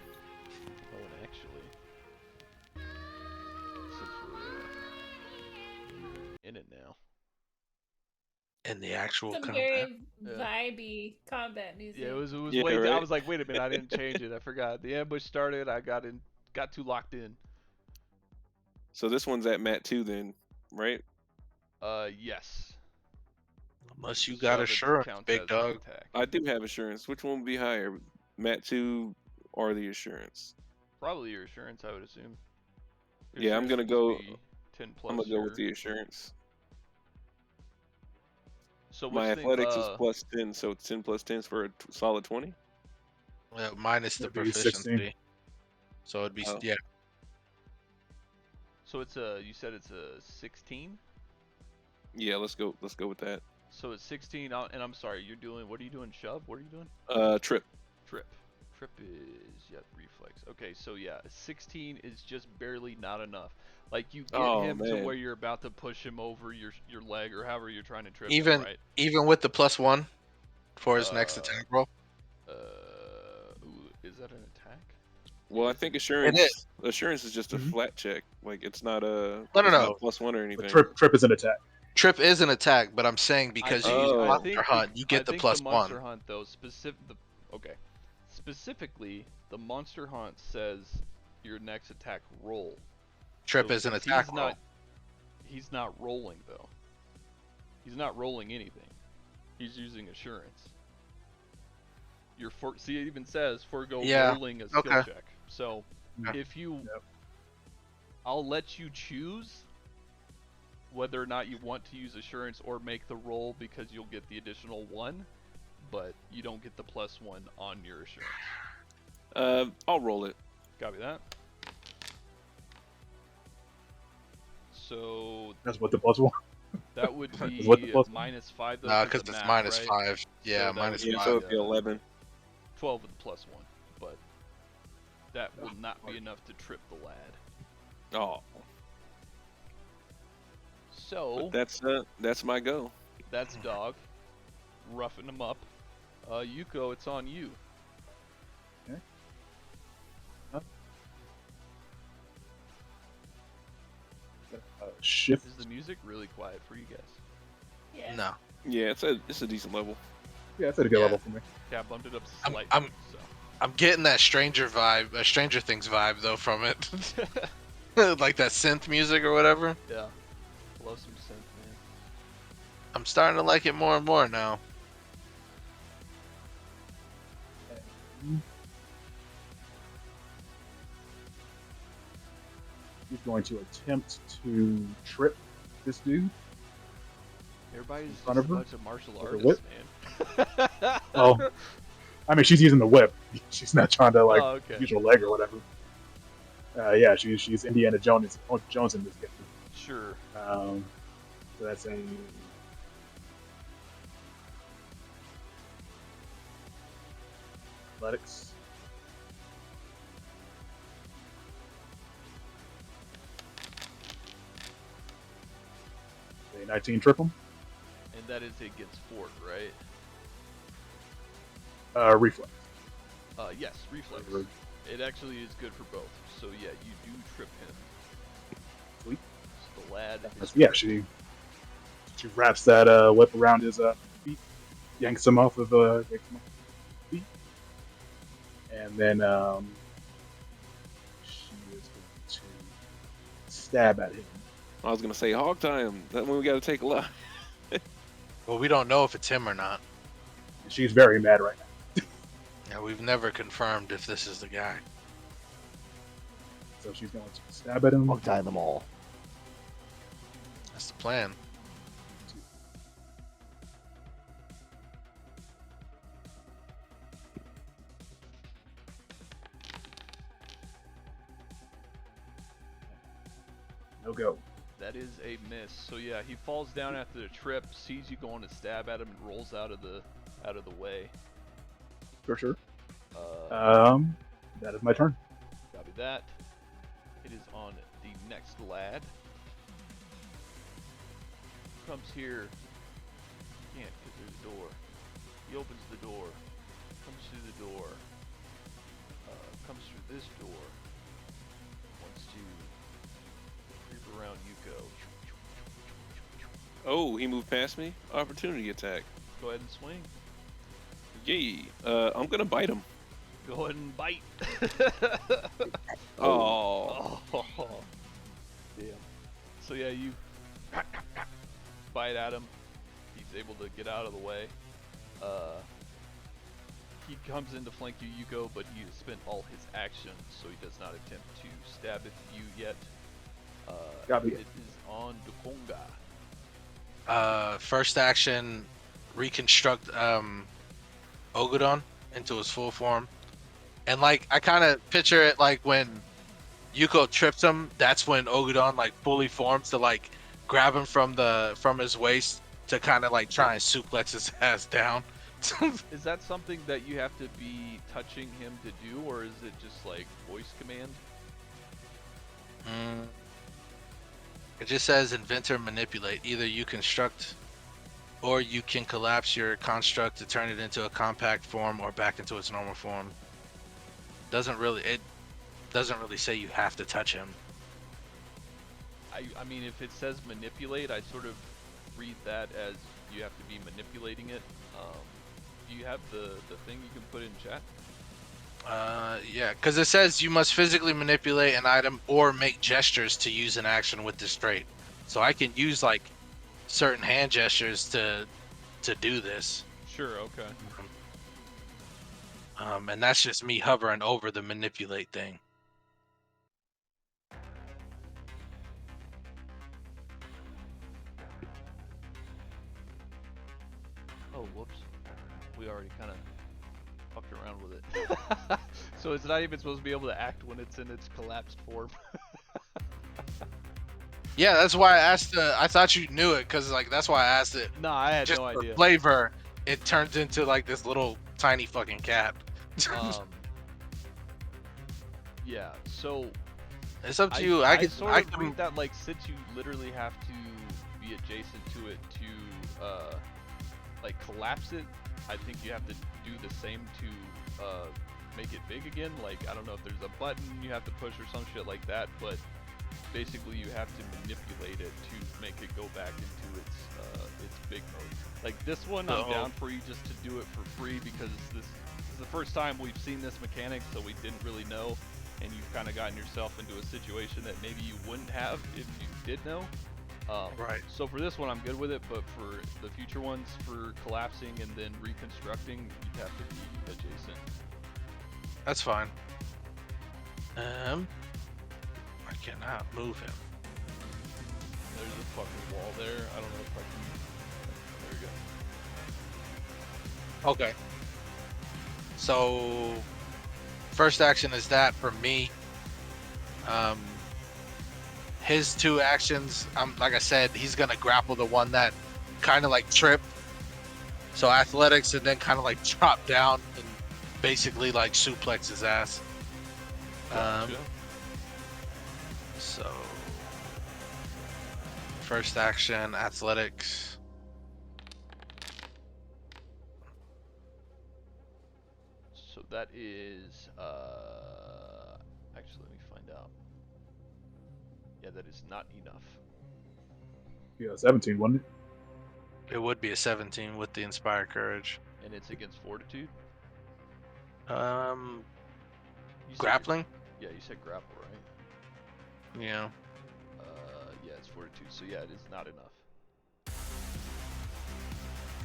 Oh, and actually, since we're in it now. In the actual Some combat. very Yeah. vibey combat music. Yeah, it was Yeah, way. I right. was like, wait a minute, I didn't change it. I forgot. The ambush started. I got too locked in. So this one's at Matt 2 then, right? Yes. Unless you got Shove it assurance, counts big as an dog. attack. I do have assurance. Which one would be higher, Matt 2 or the assurance? Probably your assurance, I would assume. Your Yeah, I'm assurance gonna would go- be 10 plus. I'm gonna go with your- the assurance. So My what's the- athletics is plus 10, so 10 plus 10 is for a solid 20. Minus the That'd be 16. proficiency. So it'd be Oh. yeah. So it's you said it's a 16. Yeah, let's go with that. So it's 16, and I'm sorry, what are you doing? Shove? What are you doing? Trip. Trip. Trip is, reflex. Okay, so yeah, 16 is just barely not enough. Like, you get Oh, him to man. where you're about to push him over your leg, or however you're trying to trip Even- him, right? Even with the +1 for his next Uh, attack roll. Ooh, is that an attack? Well, I think assurance is just a Mhm. flat check. Like it's not a No, no, it's not no. a +1 or But anything. trip is an attack. Trip is an attack, but I'm saying because you use think- I Monster think Hunt, you get the the Monster +1. Hunt though specifically the Monster Hunt says your next attack roll. Trip So is an since attack he's not rolling though. He's not rolling anything. He's using assurance. See, it even says forego Yeah, rolling a skill okay. check. So Yeah. if you, Yep. I'll let you choose whether or not you want to use assurance or make the roll because you'll get the additional 1, but you don't get the +1 on your assurance. I'll roll it. Copy that. So That's what the +1. that would be Is what the +1? -5 though. Nah, because the it's math, minus right? 5. Yeah, that minus would be, Yeah, 5. so it'd be 11. 12 with the +1, but that will not be enough to trip the lad. Oh, So but that's my go. that's Dog. Roughing him up. Yuko, it's on you. Shift. Is the music really quiet for you guys? Yeah. No. Yeah, it's a decent level. Yeah, that's at a good Yeah. level for me. Yeah, I bumped it up I'm- slightly. I'm- I'm getting that Stranger Things vibe though from it. So. Like that synth music or whatever. Yeah. Love some synth, man. I'm starting to like it more and more now. He's going to attempt to trip this dude. Everybody's just front a of her? bunch of martial With a artists, whip? man. Oh, I mean, she's using the whip. She's not trying to like Oh, okay. use her leg or whatever. Yeah, she's Indiana Jones in this game. Sure. So that's a athletics. A 19 trip him. And that is against Ford, right? Reflex. Yes, reflex. Whatever. It actually is good for both. So yeah, you do trip him. Sweet. So the lad is Yeah, she wraps that whip around his feet, yanks him off of his feet, and then she is going to stab at him. I was gonna say hog time. That one we gotta take a lot. Well, we don't know if it's him or not. She's very mad right now. Yeah, we've never confirmed if this is the guy. So she's going to stab at him. I'll tie them all. That's the plan. No go. That is a miss. So yeah, he falls down after the trip, sees you going to stab at him, and rolls out of the way. For sure. Uh, That is my turn. Copy that. It is on the next lad. Comes here. Can't because there's a door. He opens the door. Comes through the door. Comes through this door. Wants to creep around Yuko. Oh, he moved past me. Opportunity attack. Go ahead and swing. Yay. I'm gonna bite him. Go ahead and bite. Oh. Oh, damn. So yeah, you bite at him. He's able to get out of the way. He comes in to flank you, Yuko, but he has spent all his action, so he does not attempt to stab at you yet. Copy. It is on Dukonga. First action, reconstruct Ogodon into his full form. And like I kind of picture it like when Yuko trips him, that's when Ogodon like fully forms to like grab him from his waist to kind of like try and suplex his ass down. Is that something that you have to be touching him to do, or is it just like voice command? It just says inventor manipulate. Either you construct or you can collapse your construct to turn it into a compact form or back into its normal form. Doesn't really doesn't really say you have to touch him. I mean, if it says manipulate, I sort of read that as you have to be manipulating it. Do you have the thing you can put in chat? Yeah, because it says you must physically manipulate an item or make gestures to use an action with this trait. So I can use like certain hand gestures to do this. Sure. Okay. And that's just me hovering over the manipulate thing. Oh, whoops. We already kind of fucked around with it. So it's not even supposed to be able to act when it's in its collapsed form. Yeah, that's why I asked. I thought you knew it, cause like that's why I asked it. No, I had Just no for idea. flavor, it turns into like this little tiny fucking cat. Yeah, so It's up to you. I can. sort of read that like since you literally have to be adjacent to it to like collapse it, I think you have to do the same to make it big again. Like I don't know if there's a button you have to push or some shit like that, but basically you have to manipulate it to make it go back into its big mode. Like this one, I'm down for you just to do it for free because this is the first time we've seen this mechanic, so we didn't really know, and you've kind of gotten yourself into a situation that maybe you wouldn't have if you did know. Right. So for this one, I'm good with it, but for the future ones, for collapsing and then reconstructing, you'd have to be adjacent. That's fine. I cannot move him. There's a fucking wall there. I don't know if I can. There we go. Okay. So, first action is that for me. His two actions, like I said, he's gonna grapple the one that kind of like tripped. So athletics, and then kind of like drop down and basically like suplex his ass. Gotcha. So, first action, athletics. So that is actually let me find out. Yeah, that is not enough. Yeah, 17, wasn't it? It would be a 17 with the Inspire Courage. And it's against fortitude. You said Grappling? Yeah, you said grapple, right? Yeah. Yeah, it's fortitude. So yeah, it is not enough.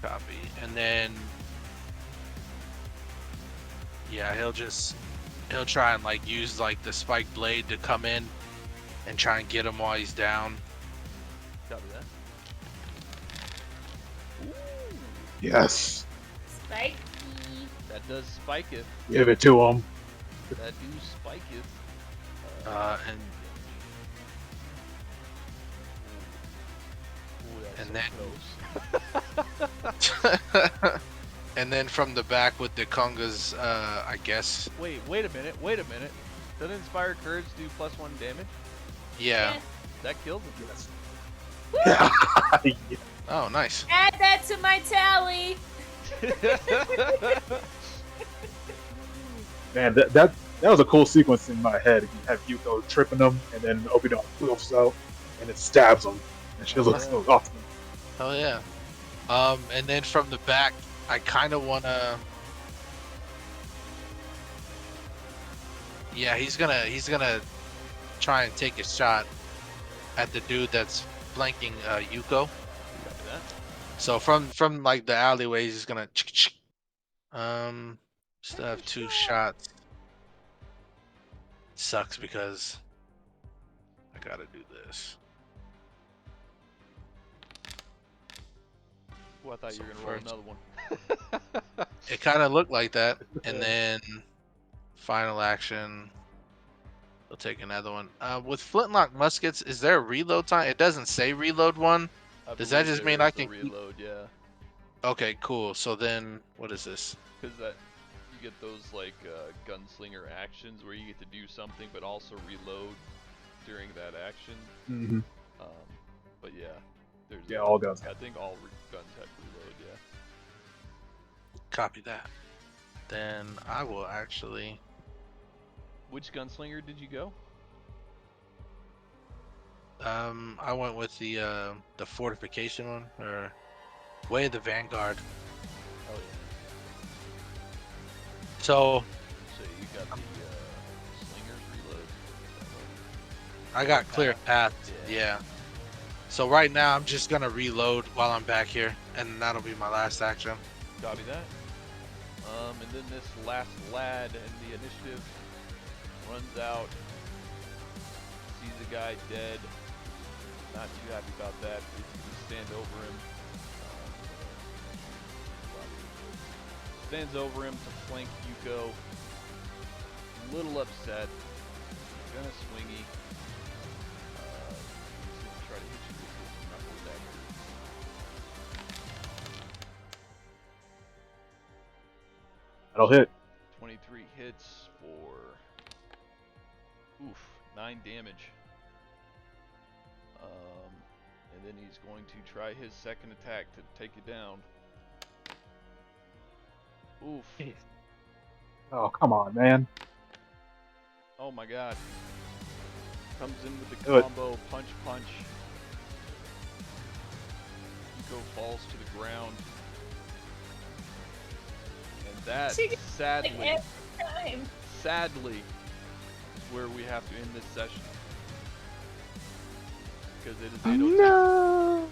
Copy. And then, yeah, he'll try and like use like the spiked blade to come in and try and get him while he's down. Copy that. Yes. Spiky. That does spike it. Give it to him. That do spike it. And Ooh, that's and so then- close. and then from the back with the Kongas, I guess. Wait a minute. Doesn't Inspire Courage do +1 damage? Yeah. That kills him. Yes. Woo! Yeah. Oh, nice. Add that to my tally. Man, that was a cool sequence in my head. You have Yuko tripping him, and then Obidon flips out, and it stabs him. And she looks so awesome. Oh yeah. And then from the back, I kind of wanna. Yeah, he's gonna try and take a shot at the dude that's flanking Yuko. So from like the alleyways, he's gonna. Still have 2 shots. Sucks because I gotta do this. Well, I thought you were gonna roll another one. It kind of looked like that, and then final action. We'll take another one. With flintlock muskets, is there a reload time? It doesn't say reload one. Does that just mean I can keep- reload? Yeah, Okay, cool. So then, what is this? because that you get those like gunslinger actions where you get to do something but also reload during that action. Mm-hmm. But yeah, there's Yeah, all guns. I think all guns have reload. Yeah. Copy that. Then I will actually Which gunslinger did you go? I went with the fortification one, or Way of the Vanguard. Oh yeah. So So you got the slingers reload. I got clear path. Yeah. Yeah. So right now I'm just gonna reload while I'm back here, and that'll be my last action. Copy that. And then this last lad in the initiative runs out, sees a guy dead. Not too happy about that. He's gonna stand over him. Stands over him to flank Yuko. Little upset. Gonna swingy. He's gonna try to hit you with his knuckle dagger. That'll hit. 23 hits for 9 damage. And then he's going to try his second attack to take it down. Oof. Oh, come on, man. Oh my god. Comes in with the Do it. combo punch. Yuko falls to the ground. And that, She gets, sadly, Like every time. is where we have to end this session. Because it is 8:02. No.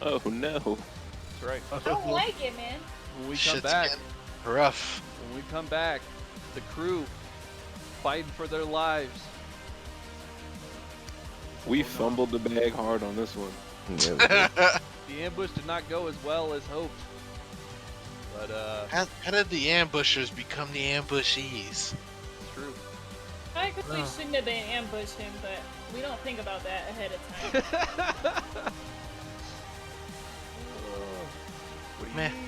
Oh no. That's right. I don't like it, man. When we come Shit's back, getting rough. the crew fighting for their lives. We fumbled the bag hard on this one. Yeah, The ambush did not go as well as hoped. But How did the ambushers become the ambushees? it's true. I guess we shouldn't have been ambushed him, but we don't think about that ahead of time. What do you Meh. mean?